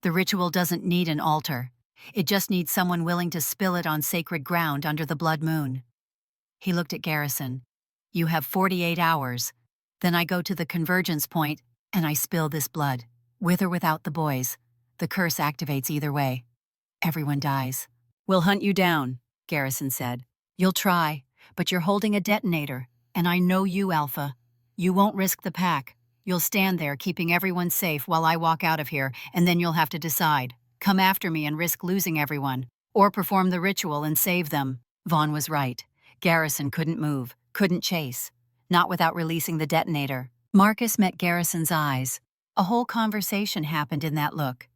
The ritual doesn't need an altar. It just needs someone willing to spill it on sacred ground under the blood moon." He looked at Garrison. "You have 48 hours. Then I go to the convergence point, and I spill this blood. With or without the boys. The curse activates either way. Everyone dies." "We'll hunt you down," Garrison said. "You'll try, but you're holding a detonator, and I know you, Alpha. You won't risk the pack. You'll stand there keeping everyone safe while I walk out of here, and then you'll have to decide. Come after me and risk losing everyone, or perform the ritual and save them." Vaughn was right. Garrison couldn't move, couldn't chase. Not without releasing the detonator. Marcus met Garrison's eyes. A whole conversation happened in that look.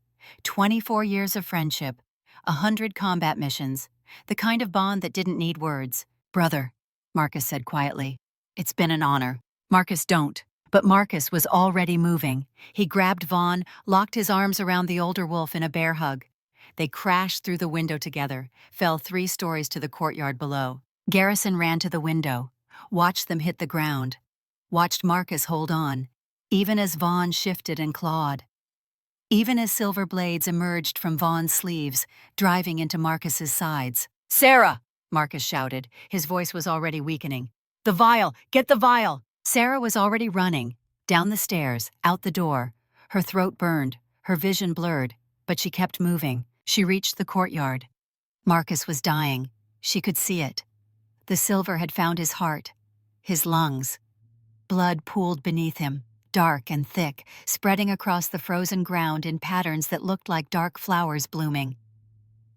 24 years of friendship, 100 combat missions, the kind of bond that didn't need words. "Brother," Marcus said quietly. "It's been an honor." "Marcus, don't." But Marcus was already moving. He grabbed Vaughn, locked his arms around the older wolf in a bear hug. They crashed through the window together, fell 3 stories to the courtyard below. Garrison ran to the window, watched them hit the ground, watched Marcus hold on, even as Vaughn shifted and clawed. Even as silver blades emerged from Vaughn's sleeves, driving into Marcus's sides. "Sarah!" Marcus shouted. His voice was already weakening. "The vial! Get the vial!" Sarah was already running, down the stairs, out the door. Her throat burned, her vision blurred, but she kept moving. She reached the courtyard. Marcus was dying. She could see it. The silver had found his heart, his lungs. Blood pooled beneath him, dark and thick, spreading across the frozen ground in patterns that looked like dark flowers blooming.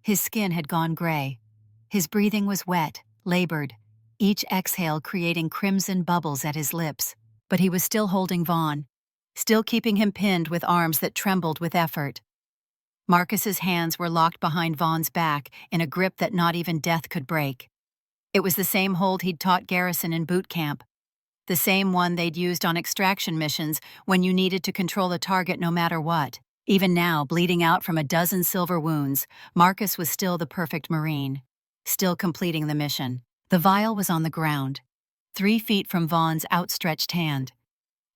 His skin had gone gray. His breathing was wet, labored, each exhale creating crimson bubbles at his lips. But he was still holding Vaughn, still keeping him pinned with arms that trembled with effort. Marcus's hands were locked behind Vaughn's back in a grip that not even death could break. It was the same hold he'd taught Garrison in boot camp, the same one they'd used on extraction missions when you needed to control a target no matter what. Even now, bleeding out from a dozen silver wounds, Marcus was still the perfect Marine, still completing the mission. The vial was on the ground, 3 feet from Vaughn's outstretched hand.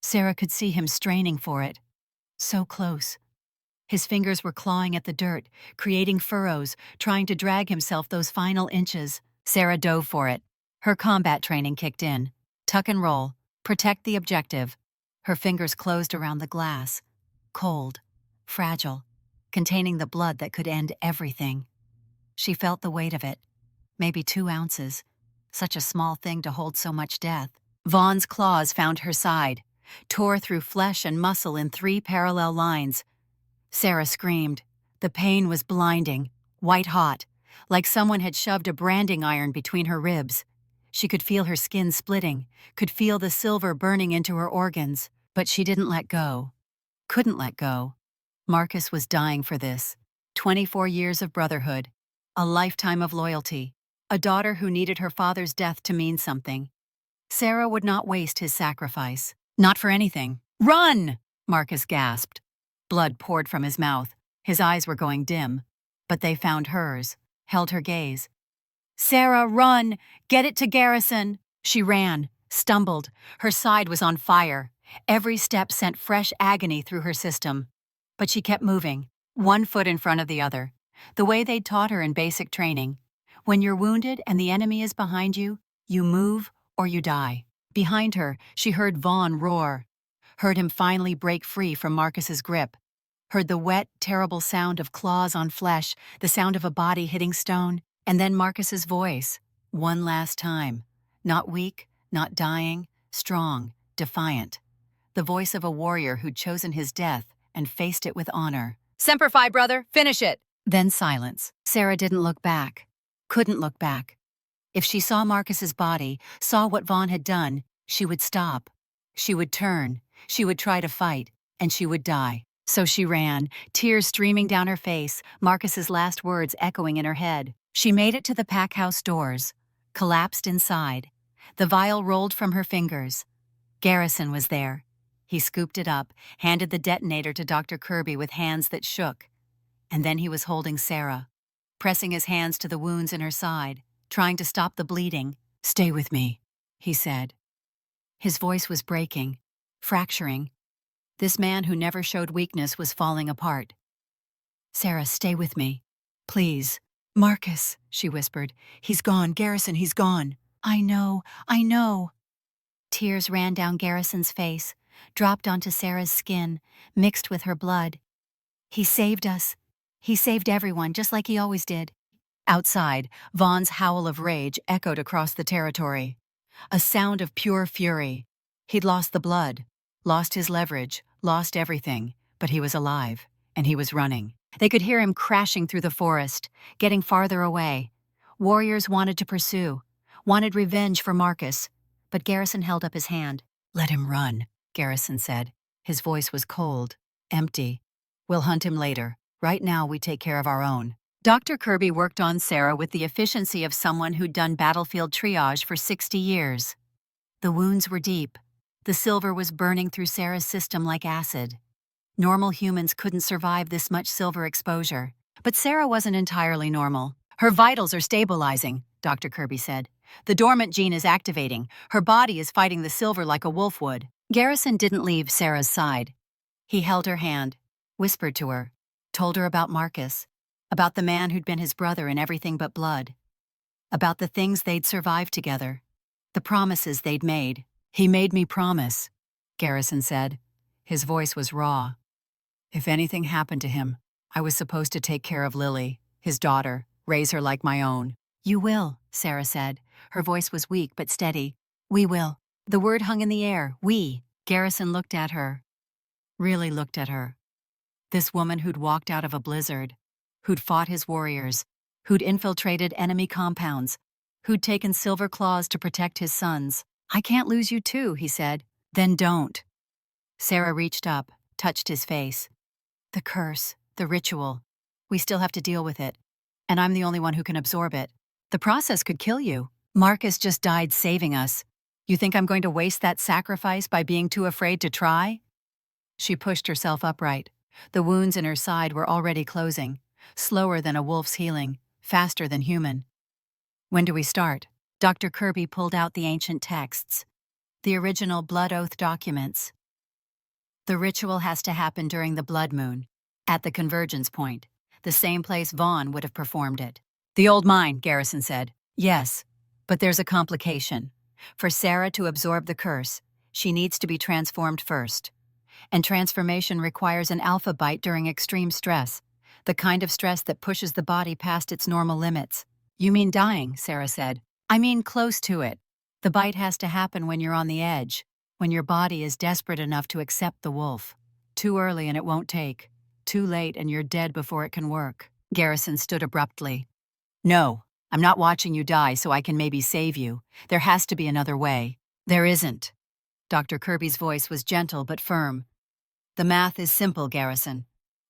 Sarah could see him straining for it. So close. His fingers were clawing at the dirt, creating furrows, trying to drag himself those final inches. Sarah dove for it. Her combat training kicked in. Tuck and roll. Protect the objective. Her fingers closed around the glass. Cold. Fragile. Containing the blood that could end everything. She felt the weight of it. Maybe 2 ounces. Such a small thing to hold so much death. Vaughn's claws found her side, tore through flesh and muscle in 3 parallel lines. Sarah screamed. The pain was blinding, white-hot, like someone had shoved a branding iron between her ribs. She could feel her skin splitting, could feel the silver burning into her organs, but she didn't let go. Couldn't let go. Marcus was dying for this. 24 years of brotherhood, a lifetime of loyalty, a daughter who needed her father's death to mean something. Sarah would not waste his sacrifice. Not for anything. "Run!" Marcus gasped. Blood poured from his mouth. His eyes were going dim, but they found hers, held her gaze. "Sarah, run! Get it to Garrison!" She ran, stumbled. Her side was on fire. Every step sent fresh agony through her system. But she kept moving, one foot in front of the other, the way they'd taught her in basic training. When you're wounded and the enemy is behind you, you move or you die. Behind her, she heard Vaughn roar, heard him finally break free from Marcus's grip, heard the wet, terrible sound of claws on flesh, the sound of a body hitting stone, and then Marcus's voice, one last time. Not weak, not dying, strong, defiant. The voice of a warrior who'd chosen his death and faced it with honor. "Semper Fi, brother, finish it!" Then silence. Sarah didn't look back. Couldn't look back. If she saw Marcus's body, saw what Vaughn had done, she would stop. She would turn. She would try to fight, and she would die. So she ran, tears streaming down her face, Marcus's last words echoing in her head. She made it to the pack house doors, collapsed inside. The vial rolled from her fingers. Garrison was there. He scooped it up, handed the detonator to Dr. Kirby with hands that shook. And then he was holding Sarah, pressing his hands to the wounds in her side, trying to stop the bleeding. "Stay with me," he said. His voice was breaking, fracturing. This man who never showed weakness was falling apart. "Sarah, stay with me. Please." "Marcus," she whispered. "He's gone, Garrison, he's gone." I know." Tears ran down Garrison's face, dropped onto Sarah's skin, mixed with her blood. "He saved us. He saved everyone, just like he always did." Outside, Vaughn's howl of rage echoed across the territory. A sound of pure fury. He'd lost the blood, lost his leverage, lost everything, but he was alive, and he was running. They could hear him crashing through the forest, getting farther away. Warriors wanted to pursue, wanted revenge for Marcus, but Garrison held up his hand. "Let him run," Garrison said. His voice was cold, empty. "We'll hunt him later. Right now, we take care of our own." Dr. Kirby worked on Sarah with the efficiency of someone who'd done battlefield triage for 60 years. The wounds were deep. The silver was burning through Sarah's system like acid. Normal humans couldn't survive this much silver exposure. But Sarah wasn't entirely normal. "Her vitals are stabilizing," Dr. Kirby said. "The dormant gene is activating. Her body is fighting the silver like a wolf would." Garrison didn't leave Sarah's side. He held her hand, whispered to her, told her about Marcus, about the man who'd been his brother in everything but blood, about the things they'd survived together, the promises they'd made. "He made me promise," Garrison said. His voice was raw. "If anything happened to him, I was supposed to take care of Lily, his daughter, raise her like my own." "You will," Sarah said. Her voice was weak but steady. "We will." The word hung in the air. We. Garrison looked at her. Really looked at her. This woman who'd walked out of a blizzard, who'd fought his warriors, who'd infiltrated enemy compounds, who'd taken silver claws to protect his sons. "I can't lose you too," he said. "Then don't." Sarah reached up, touched his face. "The curse, the ritual. We still have to deal with it. And I'm the only one who can absorb it. The process could kill you. Marcus just died saving us. You think I'm going to waste that sacrifice by being too afraid to try?" She pushed herself upright. The wounds in her side were already closing, slower than a wolf's healing, faster than human. "When do we start?" Dr. Kirby pulled out the ancient texts, the original blood oath documents. "The ritual has to happen during the blood moon, at the convergence point, the same place Vaughn would have performed it." "The old mine," Garrison said. "Yes, but there's a complication. For Sarah to absorb the curse, she needs to be transformed first. And transformation requires an alpha bite during extreme stress, the kind of stress that pushes the body past its normal limits." "You mean dying," Sarah said. "I mean close to it. The bite has to happen when you're on the edge, when your body is desperate enough to accept the wolf. Too early and it won't take. Too late and you're dead before it can work." Garrison stood abruptly. "No, I'm not watching you die so I can maybe save you. There has to be another way." "There isn't." Dr. Kirby's voice was gentle but firm. "The math is simple, Garrison.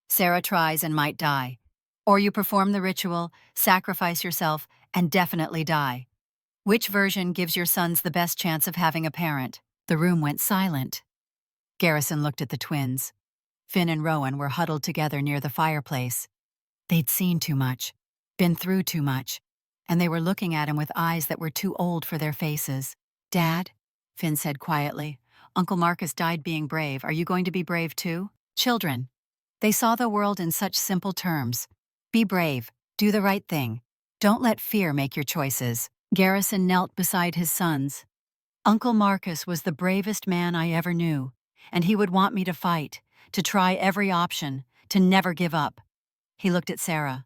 Sarah tries and might die. Or you perform the ritual, sacrifice yourself, and definitely die. Which version gives your sons the best chance of having a parent?" The room went silent. Garrison looked at the twins. Finn and Rowan were huddled together near the fireplace. They'd seen too much, been through too much, and they were looking at him with eyes that were too old for their faces. "Dad," Finn said quietly, "Uncle Marcus died being brave. Are you going to be brave too?" "Children." They saw the world in such simple terms. Be brave, do the right thing. Don't let fear make your choices. Garrison knelt beside his sons. Uncle Marcus was the bravest man I ever knew, and he would want me to fight, to try every option, to never give up. He looked at Sarah.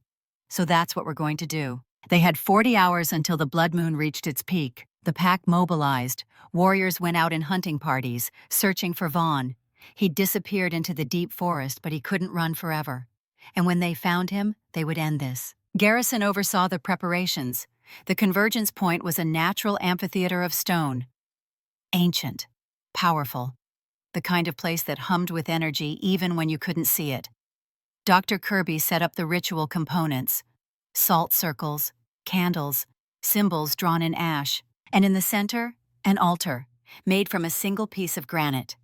So that's what we're going to do. They had 40 hours until the blood moon reached its peak. The pack mobilized. Warriors went out in hunting parties, searching for Vaughn. He disappeared into the deep forest, but he couldn't run forever. And when they found him, they would end this. Garrison oversaw the preparations. The convergence point was a natural amphitheater of stone. Ancient. Powerful. The kind of place that hummed with energy even when you couldn't see it. Dr. Kirby set up the ritual components. Salt circles, candles, symbols drawn in ash, and in the center, an altar, made from a single piece of granite.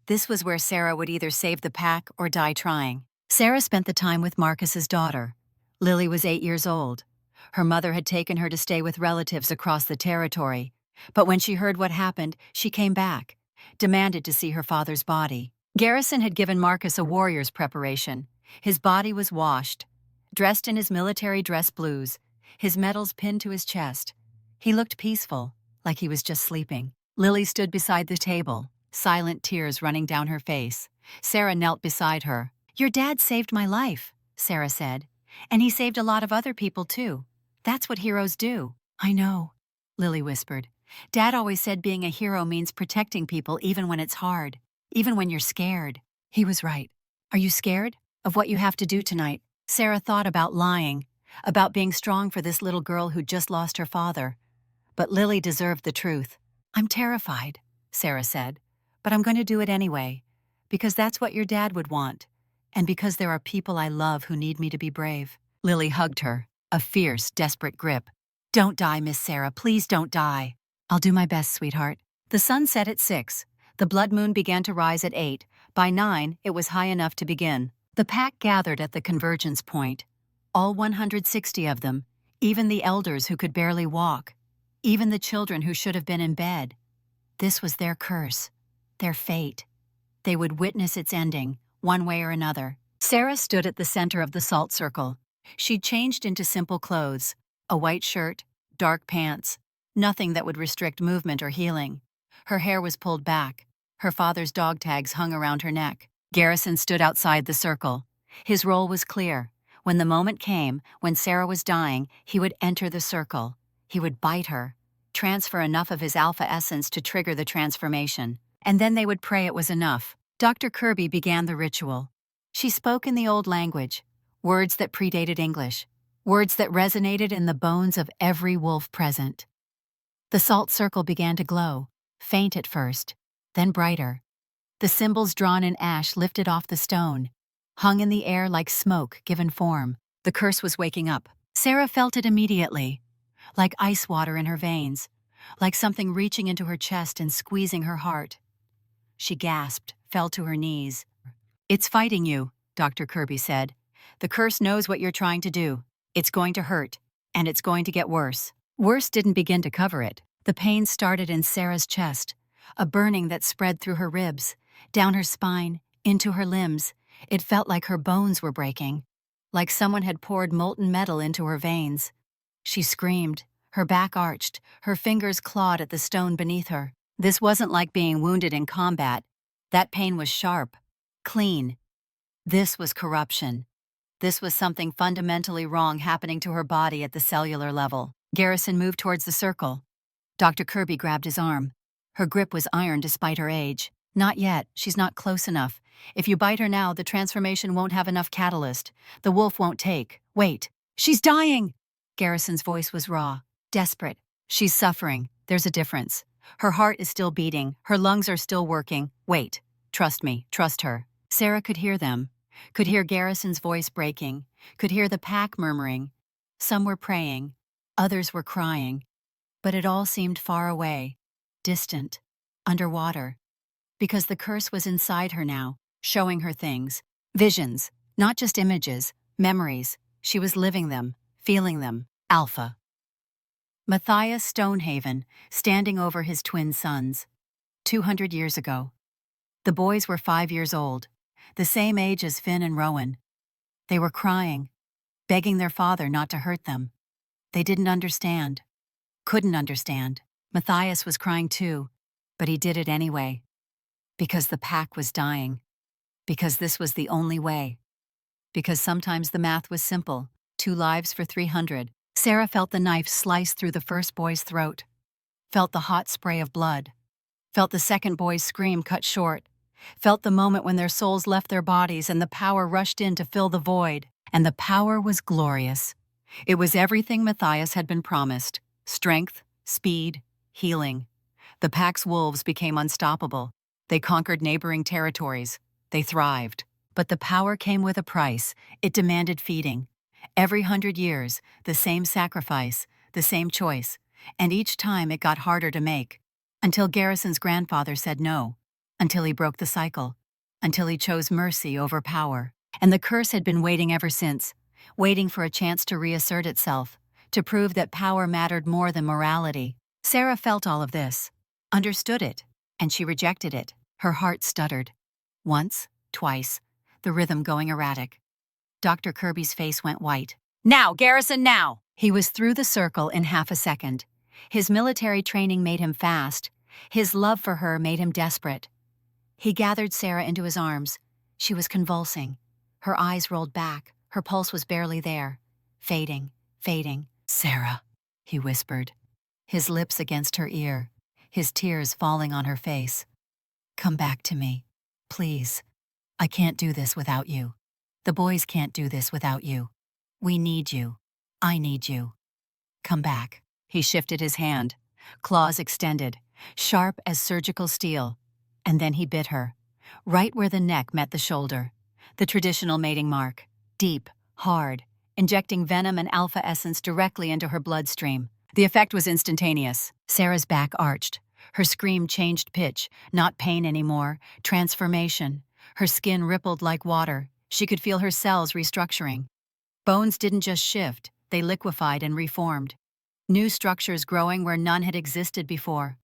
This was where Sarah would either save the pack or die trying. Sarah spent the time with Marcus's daughter. Lily was 8 years old. Her mother had taken her to stay with relatives across the territory, but when she heard what happened, she came back, demanded to see her father's body. Garrison had given Marcus a warrior's preparation. His body was washed, dressed in his military dress blues, his medals pinned to his chest. He looked peaceful, like he was just sleeping. Lily stood beside the table, silent tears running down her face. Sarah knelt beside her. "Your dad saved my life," Sarah said. "And he saved a lot of other people too. That's what heroes do." "I know," Lily whispered. "Dad always said being a hero means protecting people even when it's hard, even when you're scared." He was right. "Are you scared of what you have to do tonight?" Sarah thought about lying, about being strong for this little girl who'd just lost her father. But Lily deserved the truth. "I'm terrified," Sarah said, "but I'm going to do it anyway, because that's what your dad would want, and because there are people I love who need me to be brave." Lily hugged her, a fierce, desperate grip. "Don't die, Miss Sarah, please don't die." "I'll do my best, sweetheart." The sun set at 6. The blood moon began to rise at 8. By 9, it was high enough to begin. The pack gathered at the convergence point. All 160 of them, even the elders who could barely walk, even the children who should have been in bed. This was their curse, their fate. They would witness its ending, one way or another. Sarah stood at the center of the salt circle. She'd changed into simple clothes, a white shirt, dark pants, nothing that would restrict movement or healing. Her hair was pulled back. Her father's dog tags hung around her neck. Garrison stood outside the circle. His role was clear. When the moment came, when Sarah was dying, he would enter the circle. He would bite her, transfer enough of his alpha essence to trigger the transformation. And then they would pray it was enough. Dr. Kirby began the ritual. She spoke in the old language, words that predated English, words that resonated in the bones of every wolf present. The salt circle began to glow, faint at first, then brighter. The symbols drawn in ash lifted off the stone, hung in the air like smoke given form. The curse was waking up. Sarah felt it immediately, like ice water in her veins, like something reaching into her chest and squeezing her heart. She gasped, fell to her knees. "It's fighting you," Dr. Kirby said. "The curse knows what you're trying to do. It's going to hurt, and it's going to get worse." Worse didn't begin to cover it. The pain started in Sarah's chest, a burning that spread through her ribs, down her spine, into her limbs. It felt like her bones were breaking, like someone had poured molten metal into her veins. She screamed, her back arched, her fingers clawed at the stone beneath her. This wasn't like being wounded in combat. That pain was sharp, clean. This was corruption. This was something fundamentally wrong happening to her body at the cellular level. Garrison moved towards the circle. Dr. Kirby grabbed his arm. Her grip was iron despite her age. "Not yet. She's not close enough. If you bite her now, the transformation won't have enough catalyst. The wolf won't take. Wait. She's dying!" Garrison's voice was raw, desperate. "She's suffering. There's a difference. Her heart is still beating. Her lungs are still working. Wait. Trust me. Trust her." Sarah could hear them, could hear Garrison's voice breaking, could hear the pack murmuring. Some were praying, others were crying. But it all seemed far away, distant, underwater. Because the curse was inside her now, showing her things. Visions, not just images, memories. She was living them, feeling them. Alpha. Matthias Stonehaven, standing over his twin sons. 200 years ago. The boys were 5 years old. the same age as Finn and Rowan. They were crying, begging their father not to hurt them. They didn't understand, couldn't understand. Matthias was crying too, but he did it anyway. Because the pack was dying. Because this was the only way. Because sometimes the math was simple, 2 lives for 300. Sarah felt the knife slice through the first boy's throat, felt the hot spray of blood, felt the second boy's scream cut short, felt the moment when their souls left their bodies and the power rushed in to fill the void. And the power was glorious. It was everything Matthias had been promised: strength, speed, healing. The pack's wolves became unstoppable. They conquered neighboring territories. They thrived. But the power came with a price. It demanded feeding. Every 100 years, the same sacrifice, the same choice, and each time it got harder to make. Until Garrison's grandfather said no. Until he broke the cycle. Until he chose mercy over power. And the curse had been waiting ever since, waiting for a chance to reassert itself, to prove that power mattered more than morality. Sarah felt all of this, understood it, and she rejected it. Her heart stuttered. Once, twice, the rhythm going erratic. Dr. Kirby's face went white. "Now, Garrison, now!" He was through the circle in half a second. His military training made him fast. His love for her made him desperate. He gathered Sarah into his arms. She was convulsing. Her eyes rolled back. Her pulse was barely there. Fading, fading. "Sarah," he whispered, his lips against her ear, his tears falling on her face. "Come back to me, please. I can't do this without you. The boys can't do this without you. We need you. I need you. Come back." He shifted his hand, claws extended, sharp as surgical steel, and then he bit her, right where the neck met the shoulder. The traditional mating mark, deep, hard, injecting venom and alpha essence directly into her bloodstream. The effect was instantaneous. Sarah's back arched. Her scream changed pitch, not pain anymore, transformation. Her skin rippled like water. She could feel her cells restructuring. Bones didn't just shift, they liquefied and reformed. New structures growing where none had existed before.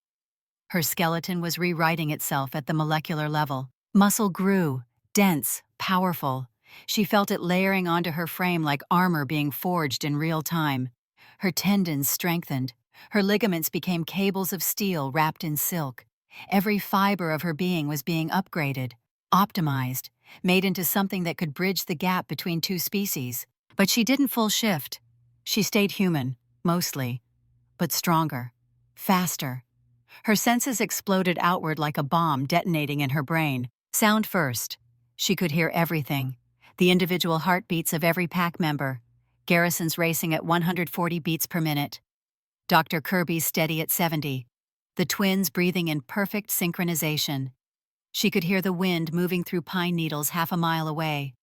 Her skeleton was rewriting itself at the molecular level. Muscle grew, dense, powerful. She felt it layering onto her frame like armor being forged in real time. Her tendons strengthened. Her ligaments became cables of steel wrapped in silk. Every fiber of her being was being upgraded, optimized, made into something that could bridge the gap between two species. But she didn't full shift. She stayed human, mostly, but stronger, faster. Her senses exploded outward like a bomb detonating in her brain. Sound first. She could hear everything. The individual heartbeats of every pack member. Garrison's racing at 140 beats per minute. Dr. Kirby's steady at 70. The twins breathing in perfect synchronization. She could hear the wind moving through pine needles half a mile away.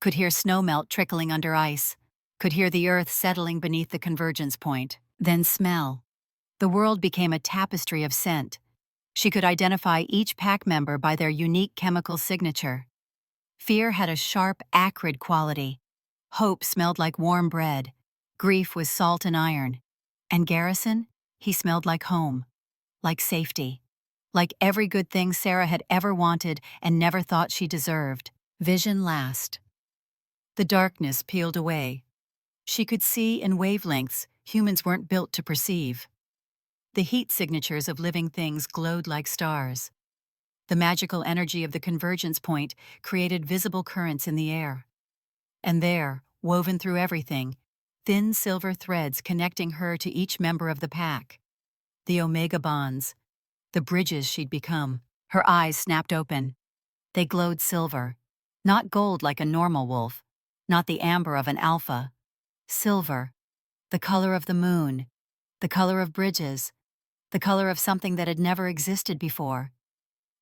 Could hear snowmelt trickling under ice. Could hear the earth settling beneath the convergence point. Then smell. The world became a tapestry of scent. She could identify each pack member by their unique chemical signature. Fear had a sharp, acrid quality. Hope smelled like warm bread. Grief was salt and iron. And Garrison, he smelled like home, like safety, like every good thing Sarah had ever wanted and never thought she deserved. Vision last. The darkness peeled away. She could see in wavelengths humans weren't built to perceive. The heat signatures of living things glowed like stars. The magical energy of the convergence point created visible currents in the air. And there, woven through everything, thin silver threads connecting her to each member of the pack. The omega bonds, the bridges she'd become. Her eyes snapped open. They glowed silver, not gold like a normal wolf, not the amber of an alpha. Silver, the color of the moon, the color of bridges, the color of something that had never existed before.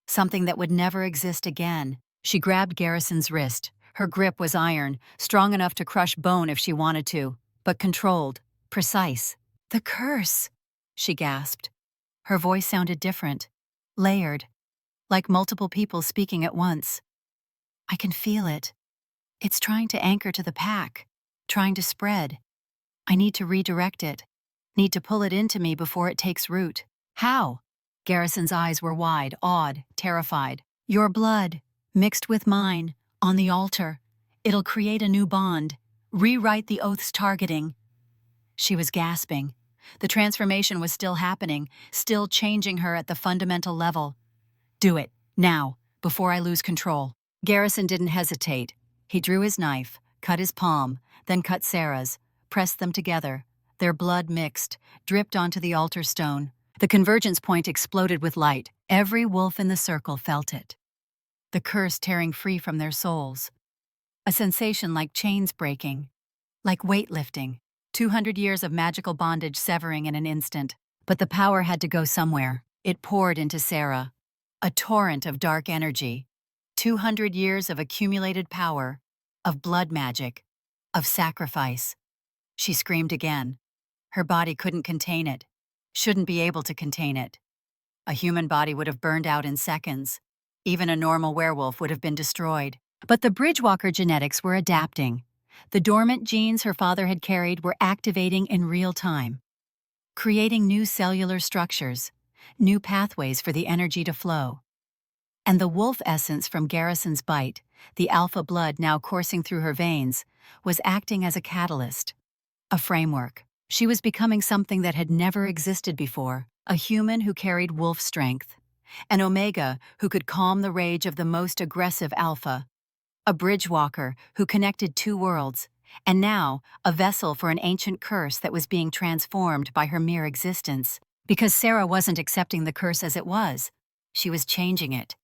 Something that would never exist again. She grabbed Garrison's wrist. Her grip was iron, strong enough to crush bone if she wanted to, but controlled, precise. "The curse," she gasped. Her voice sounded different, layered, like multiple people speaking at once. "I can feel it. It's trying to anchor to the pack, trying to spread. I need to redirect it, need to pull it into me before it takes root." "How?" Garrison's eyes were wide, awed, terrified. "Your blood, mixed with mine, On the altar, it'll create a new bond, rewrite the oath's targeting. She was gasping. The transformation was still happening, still changing her at the fundamental level. Do it, now, before I lose control. Garrison didn't hesitate. He drew his knife, cut his palm, then cut Sarah's, pressed them together. Their blood mixed, dripped onto the altar stone. The convergence point exploded with light. Every wolf in the circle felt it. The curse tearing free from their souls. A sensation like chains breaking, like weightlifting. 200 years of magical bondage severing in an instant. But the power had to go somewhere. It poured into Sarah. A torrent of dark energy. 200 years of accumulated power, of blood magic, of sacrifice. She screamed again. Her body couldn't contain it. Shouldn't be able to contain it. A human body would have burned out in seconds. Even a normal werewolf would have been destroyed. But the Bridgewalker genetics were adapting. The dormant genes her father had carried were activating in real time, creating new cellular structures, new pathways for the energy to flow. And the wolf essence from Garrison's bite, the alpha blood now coursing through her veins, was acting as a catalyst, a framework. She was becoming something that had never existed before, a human who carried wolf strength, an omega who could calm the rage of the most aggressive alpha, a bridgewalker who connected two worlds, and now a vessel for an ancient curse that was being transformed by her mere existence. Because Sarah wasn't accepting the curse as it was, she was changing it,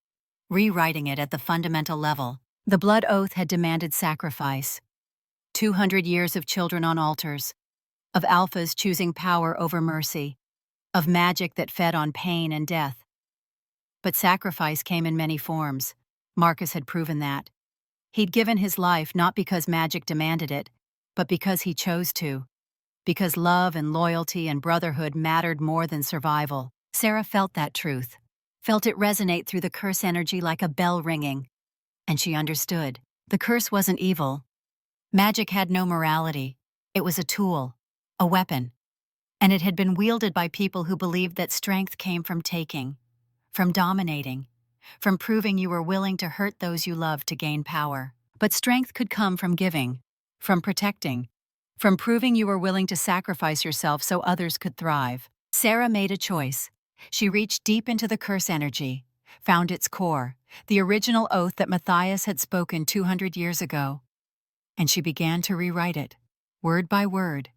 rewriting it at the fundamental level. The blood oath had demanded sacrifice. 200 years of children on altars, of alphas choosing power over mercy, of magic that fed on pain and death. But sacrifice came in many forms. Marcus had proven that. He'd given his life not because magic demanded it, but because he chose to. Because love and loyalty and brotherhood mattered more than survival. Sarah felt that truth, felt it resonate through the curse energy like a bell ringing. And she understood. The curse wasn't evil. Magic had no morality. It was a tool, a weapon. And it had been wielded by people who believed that strength came from taking, from dominating, from proving you were willing to hurt those you loved to gain power. But strength could come from giving, from protecting, from proving you were willing to sacrifice yourself so others could thrive. Sarah made a choice. She reached deep into the curse energy, found its core, the original oath that Matthias had spoken 200 years ago. And she began to rewrite it, word by word,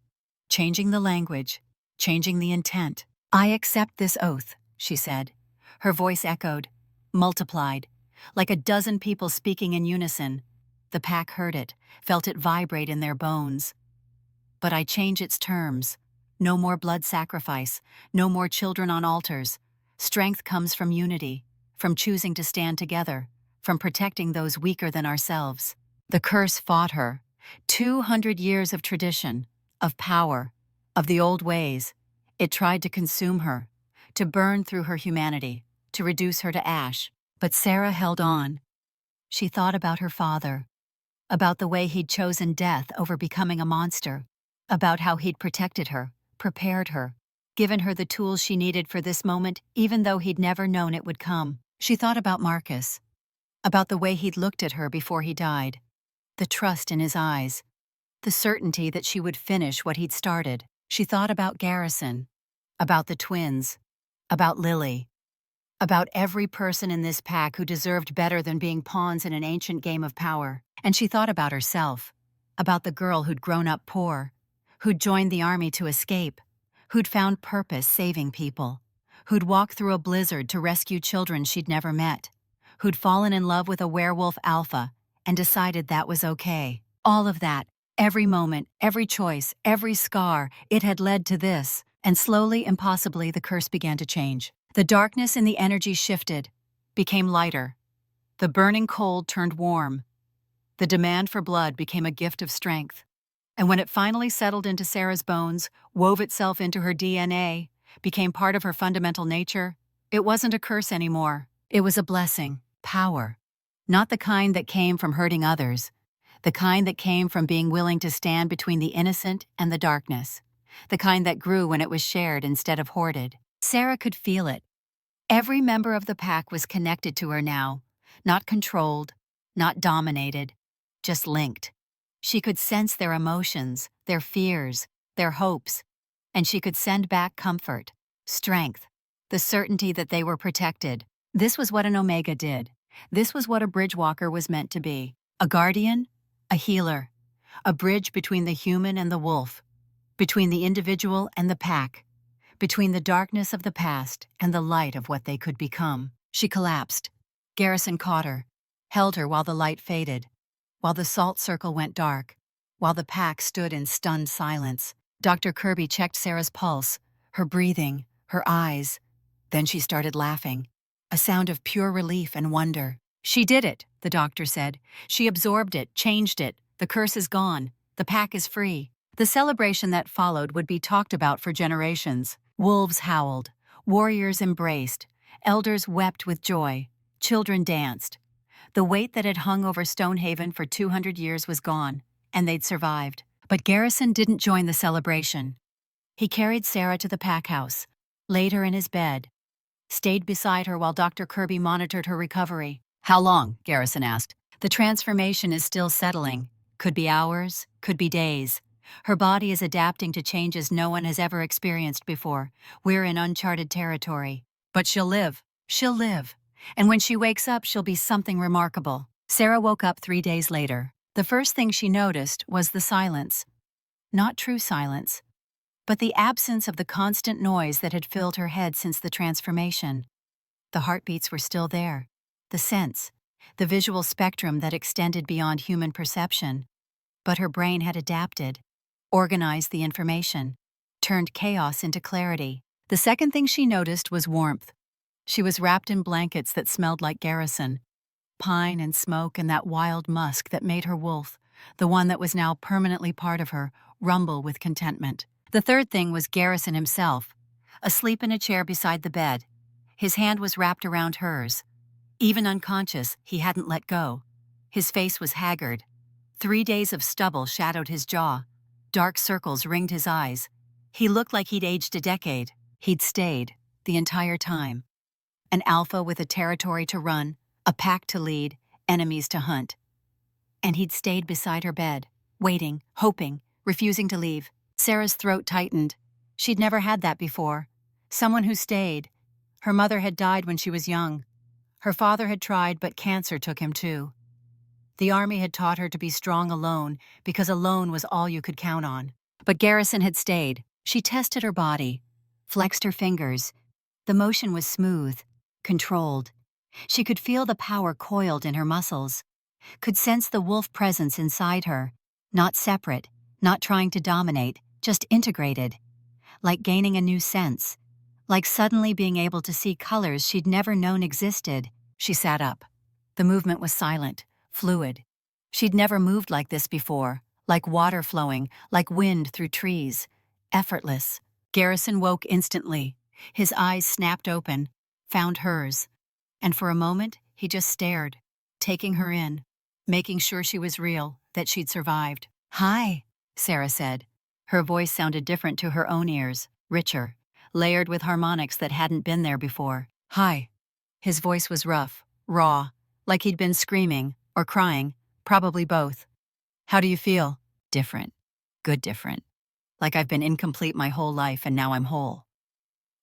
changing the language, changing the intent. "I accept this oath," she said. Her voice echoed, multiplied, like a dozen people speaking in unison. The pack heard it, felt it vibrate in their bones. "But I change its terms. No more blood sacrifice, no more children on altars. Strength comes from unity, from choosing to stand together, from protecting those weaker than ourselves." The curse fought her. 200 years of tradition, of power, of the old ways. It tried to consume her, to burn through her humanity, to reduce her to ash. But Sarah held on. She thought about her father, about the way he'd chosen death over becoming a monster, about how he'd protected her, prepared her, given her the tools she needed for this moment, even though he'd never known it would come. She thought about Marcus, about the way he'd looked at her before he died, the trust in his eyes, the certainty that she would finish what he'd started. She thought about Garrison, about the twins, about Lily, about every person in this pack who deserved better than being pawns in an ancient game of power. And she thought about herself, about the girl who'd grown up poor, who'd joined the army to escape, who'd found purpose saving people, who'd walked through a blizzard to rescue children she'd never met, who'd fallen in love with a werewolf alpha and decided that was okay. All of that, every moment, every choice, every scar, it had led to this. And slowly, impossibly, the curse began to change. The darkness in the energy shifted, became lighter. The burning cold turned warm. The demand for blood became a gift of strength. And when it finally settled into Sarah's bones, wove itself into her DNA, became part of her fundamental nature, it wasn't a curse anymore. It was a blessing, power. Not the kind that came from hurting others, the kind that came from being willing to stand between the innocent and the darkness, the kind that grew when it was shared instead of hoarded. Sarah could feel it. Every member of the pack was connected to her now, not controlled, not dominated, just linked. She could sense their emotions, their fears, their hopes, and she could send back comfort, strength, the certainty that they were protected. This was what an Omega did. This was what a Bridgewalker was meant to be. A guardian, a healer, a bridge between the human and the wolf, between the individual and the pack, between the darkness of the past and the light of what they could become. She collapsed. Garrison caught her, held her while the light faded, while the salt circle went dark, while the pack stood in stunned silence. Dr. Kirby checked Sarah's pulse, her breathing, her eyes. Then she started laughing, a sound of pure relief and wonder. "She did it," the doctor said. "She absorbed it, changed it. The curse is gone. The pack is free." The celebration that followed would be talked about for generations. Wolves howled, warriors embraced, elders wept with joy, children danced. The weight that had hung over Stonehaven for 200 years was gone, and they'd survived. But Garrison didn't join the celebration. He carried Sarah to the pack house, laid her in his bed, stayed beside her while Dr. Kirby monitored her recovery. "How long?" Garrison asked. "The transformation is still settling. Could be hours, could be days. Her body is adapting to changes no one has ever experienced before. We're in uncharted territory. But she'll live. She'll live. And when she wakes up, she'll be something remarkable." Sarah woke up 3 days later. The first thing she noticed was the silence. Not true silence, but the absence of the constant noise that had filled her head since the transformation. The heartbeats were still there, the sense, the visual spectrum that extended beyond human perception. But her brain had adapted, organized the information, turned chaos into clarity. The second thing she noticed was warmth. She was wrapped in blankets that smelled like Garrison, pine and smoke and that wild musk that made her wolf, the one that was now permanently part of her, rumble with contentment. The third thing was Garrison himself, asleep in a chair beside the bed. His hand was wrapped around hers. Even unconscious, he hadn't let go. His face was haggard. 3 days of stubble shadowed his jaw. Dark circles ringed his eyes. He looked like he'd aged a decade. He'd stayed, the entire time. An alpha with a territory to run, a pack to lead, enemies to hunt. And he'd stayed beside her bed, waiting, hoping, refusing to leave. Sarah's throat tightened. She'd never had that before. Someone who stayed. Her mother had died when she was young. Her father had tried, but cancer took him too. The army had taught her to be strong alone, because alone was all you could count on. But Garrison had stayed. She tested her body, flexed her fingers. The motion was smooth, controlled. She could feel the power coiled in her muscles, could sense the wolf presence inside her, not separate, not trying to dominate, just integrated. Like gaining a new sense, like suddenly being able to see colors she'd never known existed. She sat up. The movement was silent, fluid. She'd never moved like this before, like water flowing, like wind through trees. Effortless. Garrison woke instantly. His eyes snapped open, found hers. And for a moment, he just stared, taking her in, making sure she was real, that she'd survived. "Hi," Sarah said. Her voice sounded different to her own ears, richer, layered with harmonics that hadn't been there before. "Hi." His voice was rough, raw, like he'd been screaming or crying, probably both. "How do you feel?" "Different. Good different. Like I've been incomplete my whole life and now I'm whole."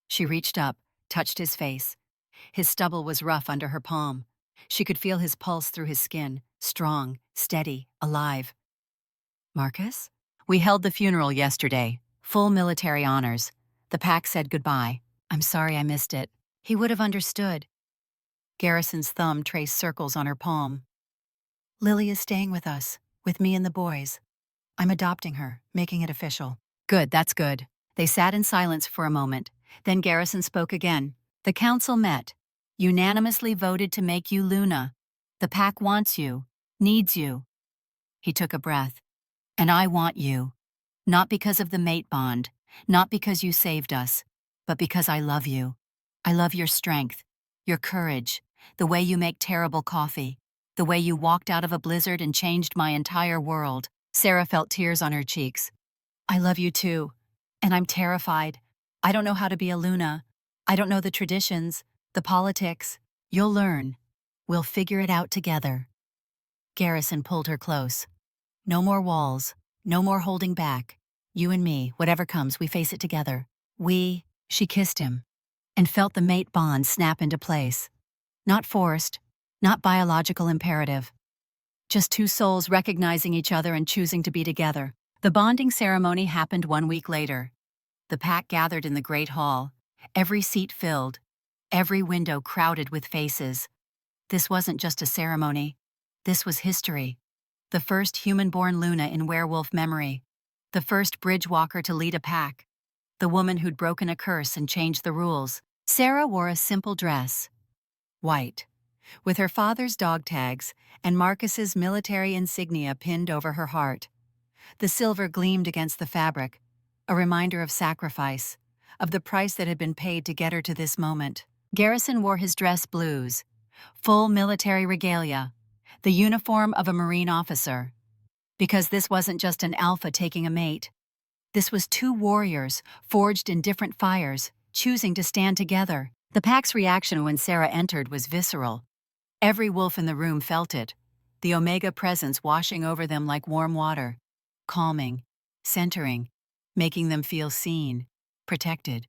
She reached up, touched his face. His stubble was rough under her palm. She could feel his pulse through his skin, strong, steady, alive. "Marcus?" "We held the funeral yesterday. Full military honors. The pack said goodbye. I'm sorry I missed it." He would have understood. Garrison's thumb traced circles on her palm. "Lily is staying with us, with me and the boys. I'm adopting her, making it official." "Good, that's good." They sat in silence for a moment. Then Garrison spoke again. "The council met, unanimously voted to make you Luna. The pack wants you, needs you." He took a breath. "And I want you. Not because of the mate bond, not because you saved us, but because I love you. I love your strength, your courage, the way you make terrible coffee, the way you walked out of a blizzard and changed my entire world." Sarah felt tears on her cheeks. "I love you too. And I'm terrified. I don't know how to be a Luna. I don't know the traditions, the politics. You'll learn. We'll figure it out together." Garrison pulled her close. No more walls, no more holding back. You and me, whatever comes, we face it together. She kissed him, and felt the mate bond snap into place. Not forced, not biological imperative. Just two souls recognizing each other and choosing to be together. The bonding ceremony happened 1 week later. The pack gathered in the great hall, every seat filled, every window crowded with faces. This wasn't just a ceremony. This was history. The first human-born Luna in werewolf memory. The first bridge-walker to lead a pack. The woman who'd broken a curse and changed the rules. Sarah wore a simple dress. White, with her father's dog tags and Marcus's military insignia pinned over her heart. The silver gleamed against the fabric, a reminder of sacrifice, of the price that had been paid to get her to this moment. Garrison wore his dress blues, full military regalia, the uniform of a Marine officer. Because this wasn't just an alpha taking a mate. This was two warriors, forged in different fires, choosing to stand together. The pack's reaction when Sarah entered was visceral. Every wolf in the room felt it, the Omega presence washing over them like warm water, calming, centering, making them feel seen, protected.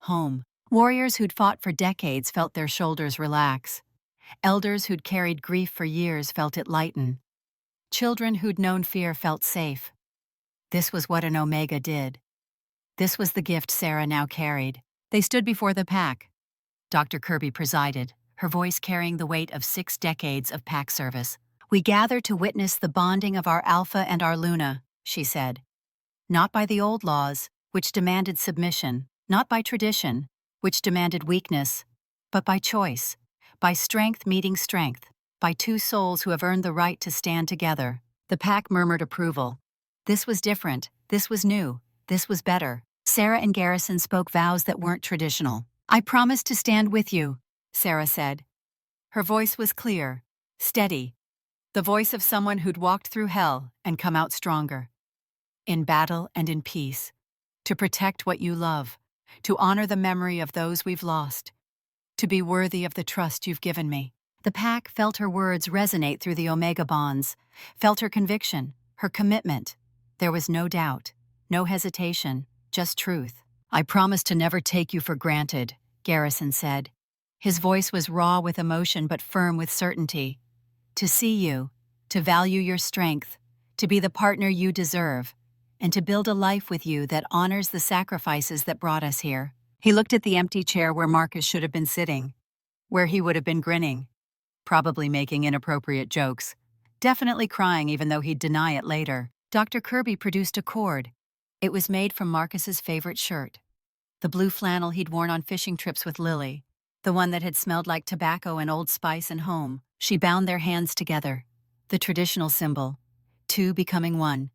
Home. Warriors who'd fought for decades felt their shoulders relax. Elders who'd carried grief for years felt it lighten. Children who'd known fear felt safe. This was what an Omega did. This was the gift Sarah now carried. They stood before the pack. Dr. Kirby presided, her voice carrying the weight of 6 decades of pack service. "We gather to witness the bonding of our Alpha and our Luna," she said. "Not by the old laws, which demanded submission, not by tradition, which demanded weakness, but by choice, by strength meeting strength, by two souls who have earned the right to stand together." The pack murmured approval. This was different, this was new, this was better. Sarah and Garrison spoke vows that weren't traditional. "I promise to stand with you," Sarah said. Her voice was clear, steady, the voice of someone who'd walked through hell and come out stronger. In battle and in peace, to protect what you love, to honor the memory of those we've lost, to be worthy of the trust you've given me. The pack felt her words resonate through the Omega bonds, felt her conviction, her commitment. There was no doubt, no hesitation, just truth. "I promise to never take you for granted," Garrison said. His voice was raw with emotion but firm with certainty. "To see you, to value your strength, to be the partner you deserve, and to build a life with you that honors the sacrifices that brought us here." He looked at the empty chair where Marcus should have been sitting, where he would have been grinning, probably making inappropriate jokes, definitely crying even though he'd deny it later. Dr. Kirby produced a cord. It was made from Marcus's favorite shirt, the blue flannel he'd worn on fishing trips with Lily, the one that had smelled like tobacco and Old Spice and home. She bound their hands together, the traditional symbol, two becoming one.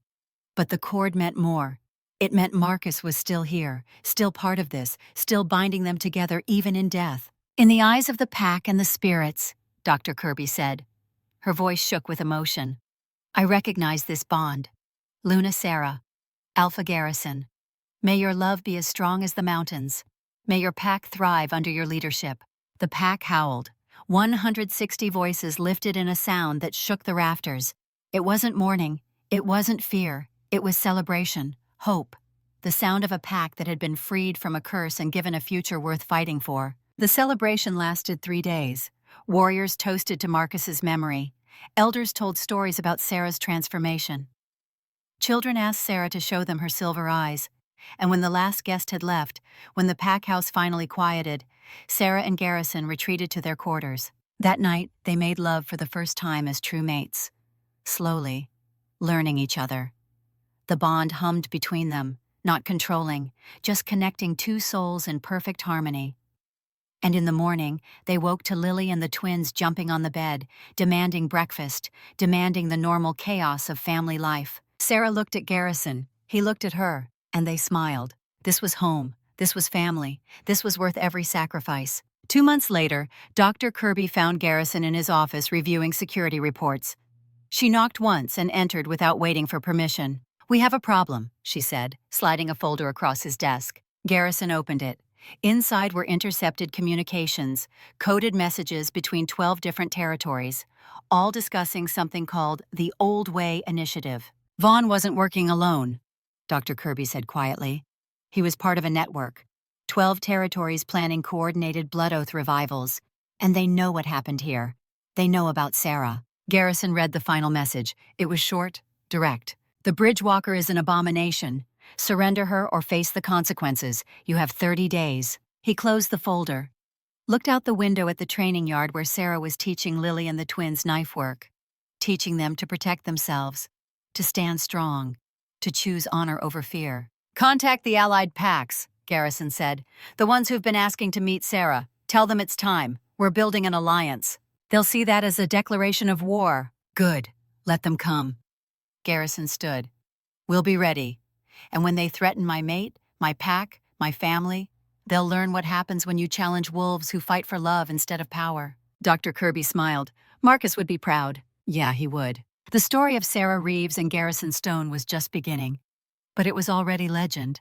But the cord meant more. It meant Marcus was still here, still part of this, still binding them together even in death. "In the eyes of the pack and the spirits," Dr. Kirby said. Her voice shook with emotion. "I recognize this bond. Luna Sarah, Alpha Garrison. May your love be as strong as the mountains. May your pack thrive under your leadership." The pack howled. 160 voices lifted in a sound that shook the rafters. It wasn't mourning. It wasn't fear. It was celebration, hope. The sound of a pack that had been freed from a curse and given a future worth fighting for. The celebration lasted 3 days. Warriors toasted to Marcus's memory. Elders told stories about Sarah's transformation. Children asked Sarah to show them her silver eyes. And when the last guest had left, when the pack house finally quieted, Sarah and Garrison retreated to their quarters. That night, they made love for the first time as true mates. Slowly, learning each other. The bond hummed between them, not controlling, just connecting two souls in perfect harmony. And in the morning, they woke to Lily and the twins jumping on the bed, demanding breakfast, demanding the normal chaos of family life. Sarah looked at Garrison, he looked at her, and they smiled. This was home, this was family, this was worth every sacrifice. 2 months later, Dr. Kirby found Garrison in his office reviewing security reports. She knocked once and entered without waiting for permission. "We have a problem," she said, sliding a folder across his desk. Garrison opened it. Inside were intercepted communications, coded messages between 12 different territories, all discussing something called the Old Way Initiative. Vaughn wasn't working alone, Dr. Kirby said quietly. He was part of a network, 12 territories planning coordinated Blood Oath revivals, and they know what happened here. They know about Sarah. Garrison read the final message. It was short, direct. The Bridgewalker is an abomination. Surrender her or face the consequences. You have 30 days. He closed the folder, looked out the window at the training yard where Sarah was teaching Lily and the twins knife work, teaching them to protect themselves, to stand strong, to choose honor over fear. Contact the Allied packs, Garrison said. The ones who've been asking to meet Sarah. Tell them it's time. We're building an alliance. They'll see that as a declaration of war. Good. Let them come. Garrison stood. We'll be ready. And when they threaten my mate, my pack, my family, they'll learn what happens when you challenge wolves who fight for love instead of power. Dr. Kirby smiled. Marcus would be proud. Yeah, he would. The story of Sarah Reeves and Garrison Stone was just beginning. But it was already legend.